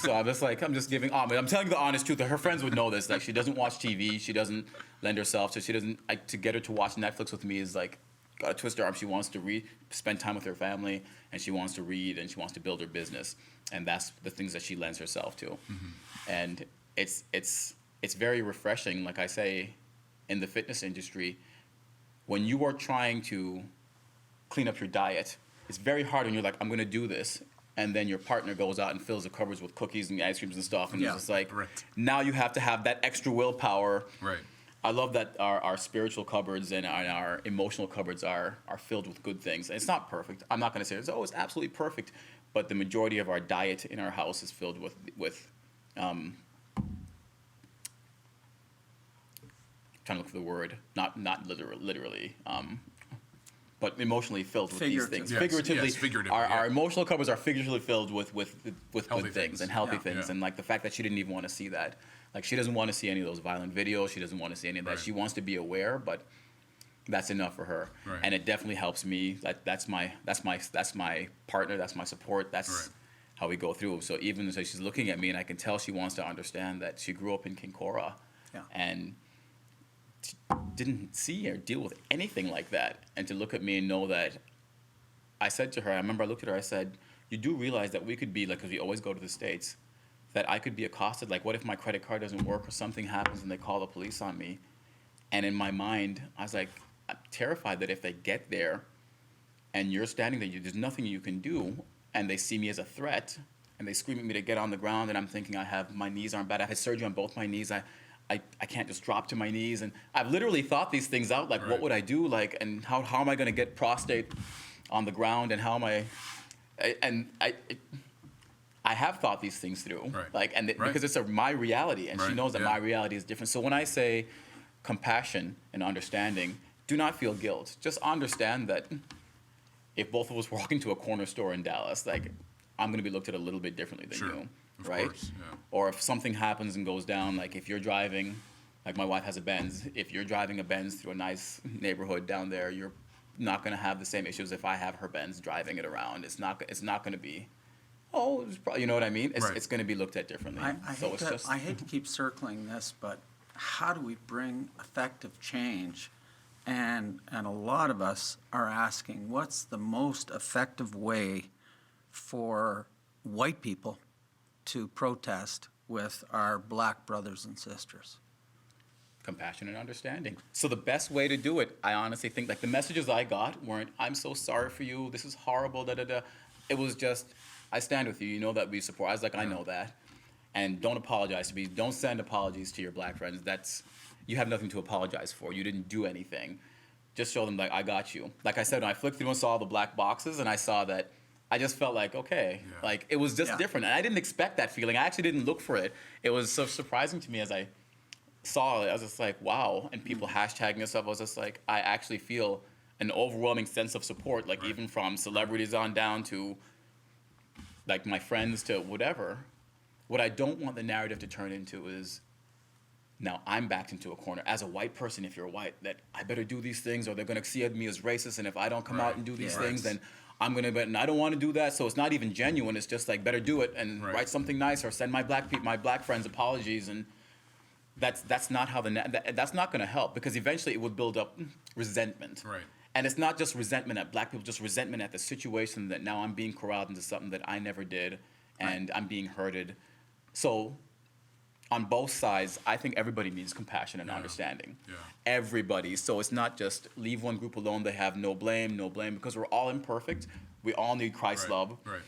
S3: So I'm just giving, I'm telling you the honest truth. Her friends would know this. Like, she doesn't watch TV. She doesn't lend herself. So she doesn't, to get her to watch Netflix with me is like, got to twist her arm. She wants to read, spend time with her family, and she wants to read, and she wants to build her business. And that's the things that she lends herself to. Mm-hmm. And it's very refreshing, like I say, in the fitness industry, when you are trying to clean up your diet, it's very hard when you're like, I'm going to do this. And then your partner goes out and fills the cupboards with cookies and ice creams and stuff. And
S1: Yeah.
S3: it's just like,
S2: Right.
S3: now you have to have that extra willpower.
S2: Right.
S3: I love that our spiritual cupboards and our emotional cupboards are filled with good things. It's not perfect. I'm not going to say it's absolutely perfect. But the majority of our diet in our house is filled with trying to look for the word, not literally, but emotionally filled with these things.
S2: Yes,
S3: Figuratively,
S2: yes, figuratively,
S3: our emotional cupboards are figuratively filled with
S2: Healthy
S3: good things
S2: things.
S3: and healthy
S2: Yeah.
S3: things,
S2: Yeah.
S3: and like the fact that she didn't even want to see that. Like she doesn't want to see any of those violent videos. She doesn't want to see any of that.
S2: Right.
S3: She wants to be aware, but that's enough for her.
S2: Right.
S3: And it definitely helps me. That's my partner. That's my support. That's
S2: Right.
S3: how we go through. So even though she's looking at me, and I can tell she wants to understand that she grew up in Kinkora,
S1: Yeah.
S3: and didn't see or deal with anything like that, and to look at me and know that I said to her, I remember I looked at her, I said, you do realize that we could be, like, because we always go to the States, that I could be accosted, like, what if my credit card doesn't work or something happens and they call the police on me? And in my mind, I was like, I'm terrified that if they get there and you're standing there, there's nothing you can do, and they see me as a threat, and they scream at me to get on the ground, and I'm thinking my knees aren't bad. I had surgery on both my knees. I can't just drop to my knees. And I've literally thought these things out, like,
S2: Right.
S3: what would I do? Like, and how am I going to get prostate on the ground, and how am I have thought these things through.
S2: Right.
S3: Like, and
S2: Right.
S3: because it's my reality, and she
S2: Right.
S3: knows that
S2: Yeah.
S3: my reality is different. So when I say compassion and understanding, do not feel guilt. Just understand that if both of us walk into a corner store in Dallas, like, I'm going to be looked at a little bit differently than
S2: Sure.
S3: you,
S2: Of
S3: right?
S2: course, yeah.
S3: Or if something happens and goes down, like if you're driving, like my wife has a Benz, if you're driving a Benz through a nice neighborhood down there, you're not going to have the same issues if I have her Benz driving it around. It's not going to be, you know what I mean?
S2: Right.
S3: It's going to be looked at differently.
S1: I hate to keep circling this, but how do we bring effective change? And a lot of us are asking, what's the most effective way for white people to protest with our black brothers and sisters?
S3: Compassion and understanding. So the best way to do it, I honestly think, like the messages I got weren't, I'm so sorry for you, this is horrible, da da da. It was just, I stand with you, you know that we support. I was like, I know that. And don't apologize to me. Don't send apologies to your black friends. You have nothing to apologize for. You didn't do anything. Just show them, like, I got you. Like I said, when I flicked through and saw the black boxes, and I saw that, I just felt like, okay,
S2: Yeah.
S3: like it was just
S1: Yeah.
S3: different. And I didn't expect that feeling. I actually didn't look for it. It was so surprising to me as I saw it. I was just like, wow. And people hashtagging and stuff. I was just like, I actually feel an overwhelming sense of support, like
S2: Right.
S3: even from celebrities on down to like my friends to whatever. What I don't want the narrative to turn into is, now I'm backed into a corner as a white person. If you're white, that I better do these things, or they're going to see me as racist. And if I don't come out
S2: Right.
S3: and do these
S1: Yeah.
S3: things, then I'm going to. And I don't want to do that. So it's not even genuine. It's just like, better do it and
S2: Right.
S3: write something nice, or send my black friends apologies. And that's not how that's not going to help, because eventually it would build up resentment.
S2: Right.
S3: And it's not just resentment at black people, just resentment at the situation that now I'm being corralled into something that I never did, and I'm being hurted. So on both sides, I think everybody needs compassion and understanding.
S2: Yeah.
S3: Everybody. So it's not just leave one group alone. They have no blame, because we're all imperfect. We all need Christ's
S2: Right.
S3: love.
S2: Right.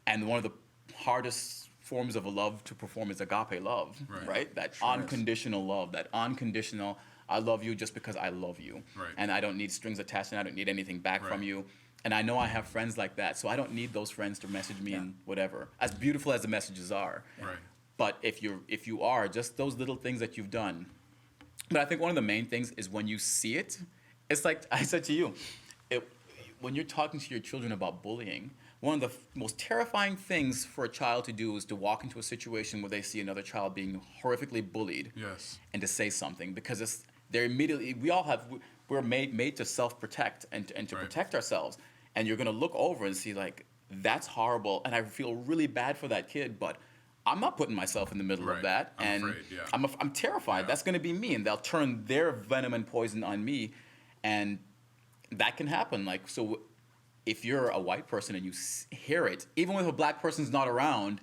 S3: And one of the hardest forms of a love to perform is agape love,
S2: Right.
S3: That
S1: Sure is.
S3: unconditional love, that unconditional, I love you just because I love you.
S2: Right.
S3: And I don't need strings attached, and I don't need anything back from
S2: Right.
S3: you. And I know I have friends like that, so I don't need those friends to message me
S1: Yeah.
S3: and whatever, as beautiful as the messages are.
S2: Right.
S3: But if you are, just those little things that you've done. But I think one of the main things is when you see it, it's like I said to you, when you're talking to your children about bullying, one of the most terrifying things for a child to do is to walk into a situation where they see another child being horrifically bullied,
S2: Yes.
S3: and to say something, because we're made to self-protect and to
S2: Right.
S3: protect ourselves. And you're going to look over and see, like, that's horrible, and I feel really bad for that kid, but I'm not putting myself in the middle
S2: Right.
S3: of that.
S2: I'm
S3: And
S2: afraid, yeah.
S3: I'm terrified.
S2: Yeah.
S3: That's going to be me, and they'll turn their venom and poison on me, and that can happen. Like, so if you're a white person and you hear it, even if a black person's not around,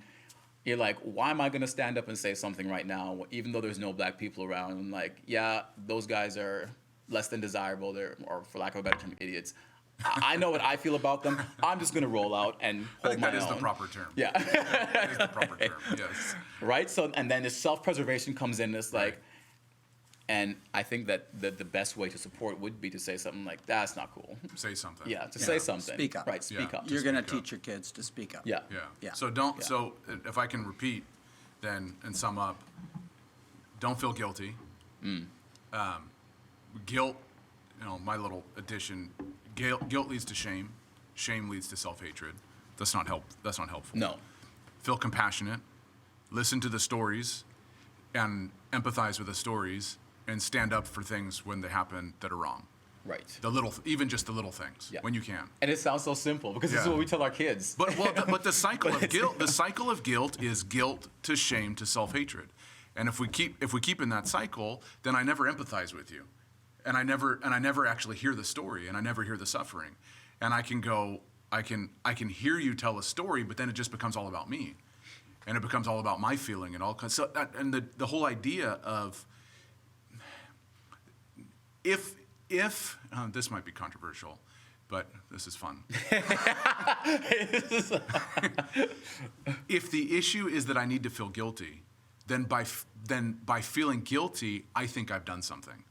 S3: you're like, why am I going to stand up and say something right now, even though there's no black people around? And like, yeah, those guys are less than desirable, or for lack of a better term, idiots. I know what I feel about them. I'm just going to roll out and
S2: I
S3: hold
S2: think
S3: my
S2: that is
S3: own.
S2: the proper term.
S3: Yeah.
S2: That is the proper term. Yes.
S3: Right? So, and then the self-preservation comes in. It's like,
S2: Right.
S3: and I think that the best way to support would be to say something like, that's not cool.
S2: Say something.
S3: Yeah, to say something.
S1: Speak up.
S3: Right, speak
S2: Yeah.
S3: up.
S1: You're going to
S2: speak up.
S1: teach your kids to speak up.
S3: Yeah.
S2: Yeah.
S1: Yeah.
S2: So don't.
S3: Yeah.
S2: So if I can repeat, then and sum up, don't feel guilty. Guilt, my little addition, guilt leads to shame. Shame leads to self-hatred. That's not helpful.
S3: No.
S2: Feel compassionate, listen to the stories, and empathize with the stories, and stand up for things when they happen that are wrong.
S3: Right.
S2: Even just the little things,
S3: Yeah.
S2: when you can.
S3: And it sounds so simple because this is
S2: Yeah.
S3: what we tell our kids.
S2: But the cycle of guilt, is guilt to shame to self-hatred. And if we keep in that cycle, then I never empathize with you. And I never actually hear the story, and I never hear the suffering. And I can hear you tell a story, but then it just becomes all about me. And it becomes all about my feeling and all. So the whole idea of if this might be controversial, but this is fun. If the issue is that I need to feel guilty, then by feeling guilty, I think I've done something.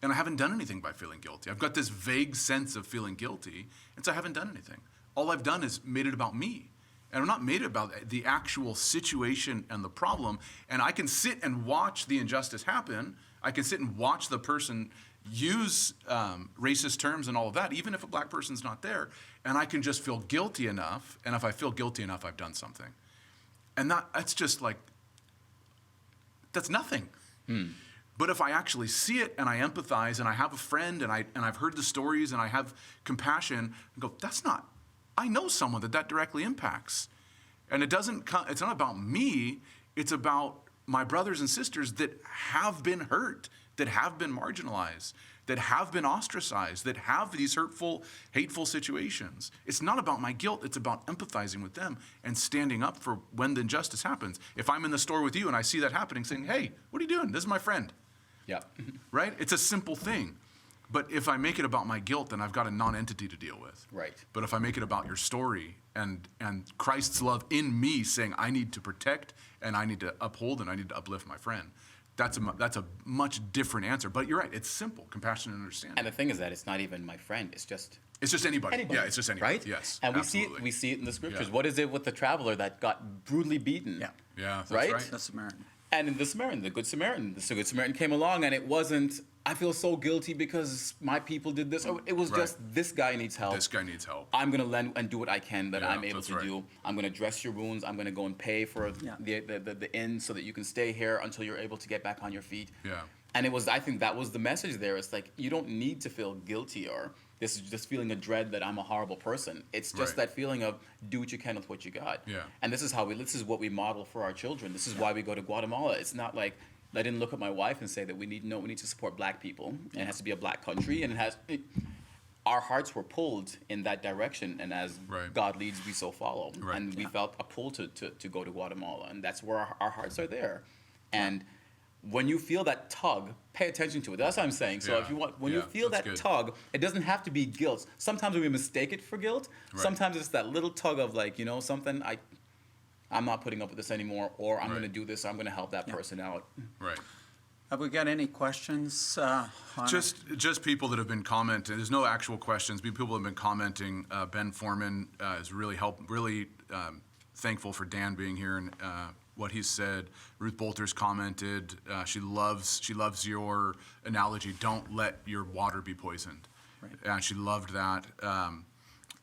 S2: And I haven't done anything by feeling guilty. I've got this vague sense of feeling guilty, and so I haven't done anything. All I've done is made it about me. And I'm not made it about the actual situation and the problem. And I can sit and watch the injustice happen. I can sit and watch the person use racist terms and all of that, even if a black person's not there. And I can just feel guilty enough. And if I feel guilty enough, I've done something. And that's just like, that's nothing. But if I actually see it and I empathize and I have a friend and I've heard the stories and I have compassion, I go, I know someone that directly impacts. And it's not about me, it's about my brothers and sisters that have been hurt, that have been marginalized, that have been ostracized, that have these hurtful, hateful situations. It's not about my guilt, it's about empathizing with them and standing up for when the injustice happens. If I'm in the store with you and I see that happening, saying, hey, what are you doing? This is my friend.
S3: Yeah.
S2: Right? It's a simple thing. But if I make it about my guilt, then I've got a non-entity to deal with.
S3: Right.
S2: But if I make it about your story and Christ's love in me saying I need to protect and I need to uphold and I need to uplift my friend, that's a much different answer. But you're right. It's simple, compassion and understanding.
S3: And the thing is that it's not even my friend. It's just
S2: anybody. Yeah, it's just anybody.
S3: Right?
S2: Yes.
S3: And
S2: absolutely.
S3: we see it in the scriptures.
S2: Yeah.
S3: What is it with the traveler that got brutally beaten?
S1: Yeah.
S2: Yeah, that's
S3: Right?
S2: right.
S1: The Samaritan.
S3: And in the Good Samaritan came along, and it wasn't, I feel so guilty because my people did this. It was
S2: Right.
S3: just, this guy needs help.
S2: This guy needs help.
S3: I'm going to lend and do what I can that
S2: Yeah,
S3: I'm able
S2: that's
S3: to
S2: right.
S3: do. I'm going to dress your wounds. I'm going to go and pay for the inn so that you can stay here until you're able to get back on your feet.
S2: Yeah.
S3: And I think that was the message there. It's like, you don't need to feel guilty or this is just feeling a dread that I'm a horrible person. It's just
S2: Right.
S3: that feeling of do what you can with what you got.
S2: Yeah.
S3: And this is what we model for our children. This is why we go to Guatemala. It's not like, I didn't look at my wife and say that we need to support black people. And it has to be a black country. And our hearts were pulled in that direction. And as
S2: Right.
S3: God leads, we so follow.
S2: Right.
S3: And we felt a pull to go to Guatemala. And that's where our hearts are there. And when you feel that tug, pay attention to it. That's what I'm saying. So
S2: Yeah.
S3: when you feel
S2: that's
S3: that
S2: good.
S3: tug, it doesn't have to be guilt. Sometimes we mistake it for guilt.
S2: Right.
S3: Sometimes it's that little tug of like, something, I'm not putting up with this anymore, or I'm going to
S2: Right.
S3: do this, or I'm going to help that person out.
S2: Right.
S1: Have we got any questions? On
S2: Just people that have been commenting. There's no actual questions. People have been commenting. Ben Foreman is really thankful for Dan being here and what he said. Ruth Bolter's commented. She loves your analogy. Don't let your water be poisoned.
S1: Right.
S2: And she loved that.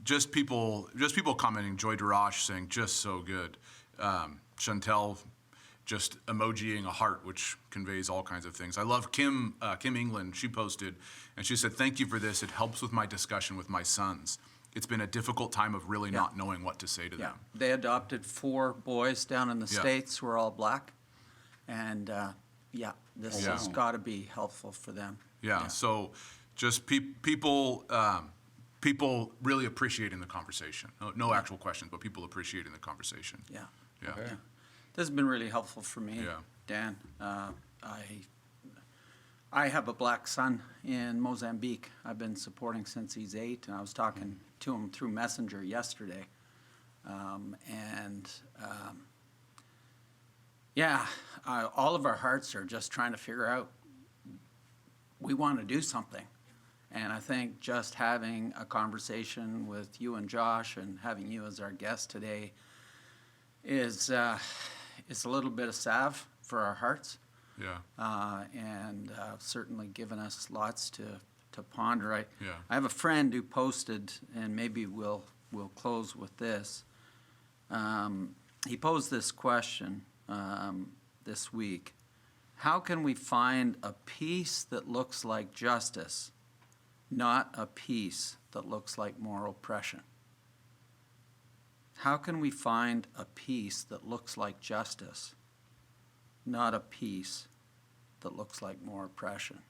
S2: Just people commenting. Joy Darash saying just so good. Chantel just emojiing a heart, which conveys all kinds of things. I love Kim England. She posted, and she said, "Thank you for this. It helps with my discussion with my sons. It's been a difficult time of really not knowing what to say to them."
S1: They adopted 4 boys down in the States who are all black. And this
S2: Yeah.
S1: has got to be helpful for them.
S2: Yeah. So just people really appreciating the conversation. No actual questions, but people appreciating the conversation.
S1: Yeah.
S2: Yeah.
S3: Okay.
S1: This has been really helpful for me,
S2: Yeah.
S1: Dan. I have a black son in Mozambique. I've been supporting since he's 8, and I was talking to him through Messenger yesterday. All of our hearts are just trying to figure out, we want to do something. And I think just having a conversation with you and Josh and having you as our guest today is a little bit of salve for our hearts. and certainly given us lots to ponder. I
S2: Yeah.
S1: have a friend who posted, and maybe we'll close with this. He posed this question this week: how can we find a peace that looks like justice, not a peace that looks like more oppression? How can we find a peace that looks like justice, not a peace that looks like more oppression?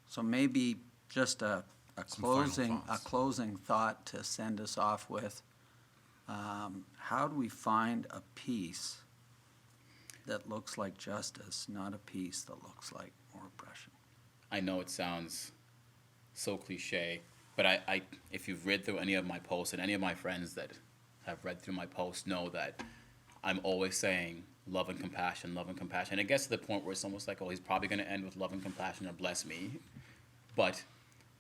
S1: So maybe just a closing thought to send us off with. How do we find a peace that looks like justice, not a peace that looks like more oppression?
S3: I know it sounds so cliche, but I if you've read through any of my posts, and any of my friends that have read through my posts know that I'm always saying love and compassion, love and compassion. And it gets to the point where it's almost like, oh, he's probably going to end with love and compassion or bless me. But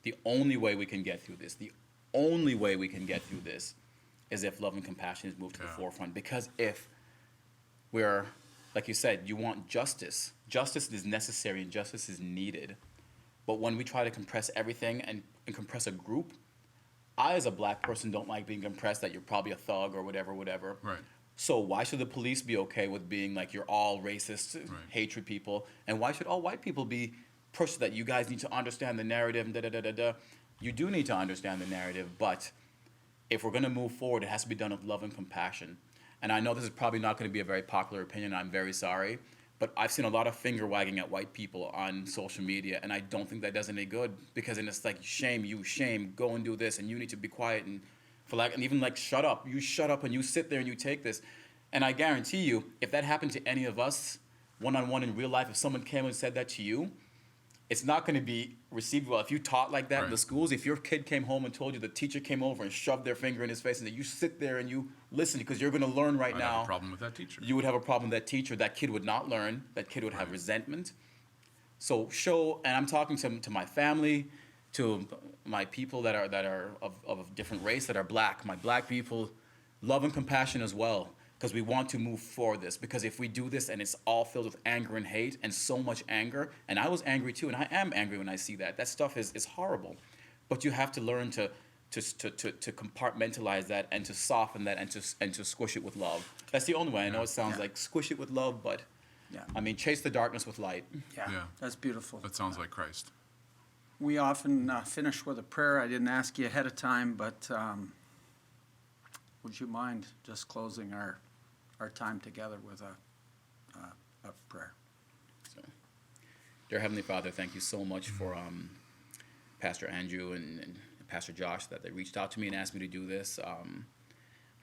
S3: the only way we can get through this, is if love and compassion is moved to the forefront. Because if we're, like you said, you want justice. Justice is necessary and justice is needed. But when we try to compress everything and compress a group, I, as a black person, don't like being compressed that you're probably a thug or whatever.
S2: Right.
S3: So why should the police be okay with being like you're all racist, hatred people? And why should all white people be pushed that you guys need to understand the narrative and da-da-da-da-da? You do need to understand the narrative, but if we're going to move forward, it has to be done with love and compassion. And I know this is probably not going to be a very popular opinion. I'm very sorry. But I've seen a lot of finger wagging at white people on social media, and I don't think that does any good, because then it's like, shame, go and do this, and you need to be quiet, and and even like, shut up, and you sit there and you take this. And I guarantee you, if that happened to any of us one-on-one in real life, if someone came and said that to you, it's not going to be received well. If you taught like that in the schools, if your kid came home and told you the teacher came over and shoved their finger in his face and that you sit there and you listen because you're going to learn right now.
S2: I'd have a problem with that teacher.
S3: You would have a problem with that teacher. That kid would not learn. That kid would have resentment. So and I'm talking to my family, to my people that are of a different race, that are black, my black people, love and compassion as well. Because we want to move forward this. Because if we do this and it's all filled with anger and hate and so much anger, and I was angry too, and I am angry when I see that. That stuff is horrible. But you have to learn to compartmentalize that and to soften that and to squish it with love. That's the only way. I know it sounds like squish it with love, but I mean, chase the darkness with light.
S1: Yeah, that's beautiful.
S2: That sounds like Christ.
S1: We often finish with a prayer. I didn't ask you ahead of time, but would you mind just closing our time together with a prayer?
S3: So, dear Heavenly Father, thank you so much for Pastor Andrew and Pastor Josh, that they reached out to me and asked me to do this.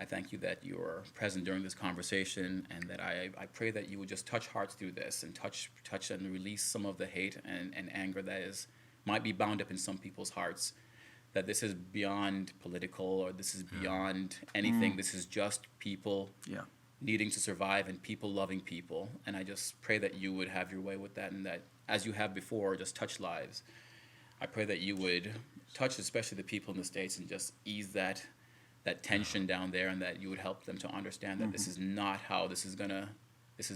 S3: I thank you that you are present during this conversation, and that I pray that you would just touch hearts through this and touch and release some of the hate and anger that might be bound up in some people's hearts. That this is beyond political, or this is beyond anything. This is just people needing to survive and people loving people. And I just pray that you would have your way with that, and that, as you have before, just touch lives. I pray that you would touch especially the people in the States and just ease that tension down there, and that you would help them to understand that this is not how this is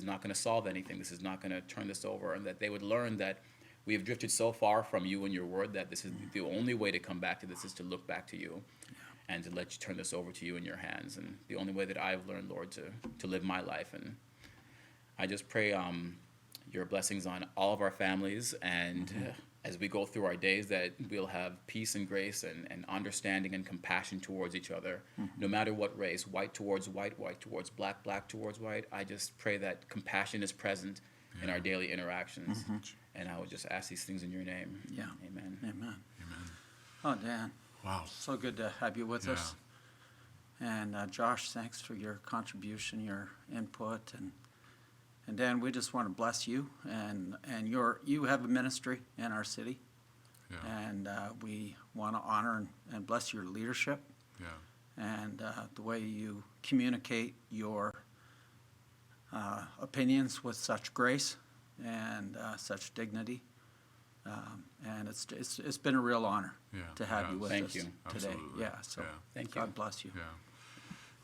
S3: not gonna solve anything. This is not gonna turn this over, and that they would learn that we have drifted so far from you and your word that this is the only way to come back to this is to look back to you and to let you turn this over to you in your hands. And the only way that I've learned, Lord, to live my life. And I just pray your blessings on all of our families, and as we go through our days, that we'll have peace and grace and understanding and compassion towards each other, no matter what race, white towards white, white towards black, black towards white. I just pray that compassion is present in our daily interactions. And I would just ask these things in your name.
S1: Yeah.
S3: Amen.
S1: Amen. Oh, Dan.
S2: Wow.
S1: So good to have you with us. And Josh, thanks for your contribution, your input. And Dan, we just want to bless you. And you have a ministry in our city. Yeah. And we want to honor and bless your leadership. Yeah. And the way you communicate your opinions with such grace and such dignity, and it's been a real honor to have you with us today.
S2: Absolutely.
S1: So thank you. God bless you.
S2: Yeah.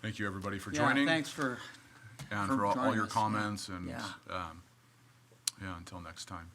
S2: Thank you, everybody, for joining.
S1: Thanks for
S2: all your comments, and Yeah, until next time.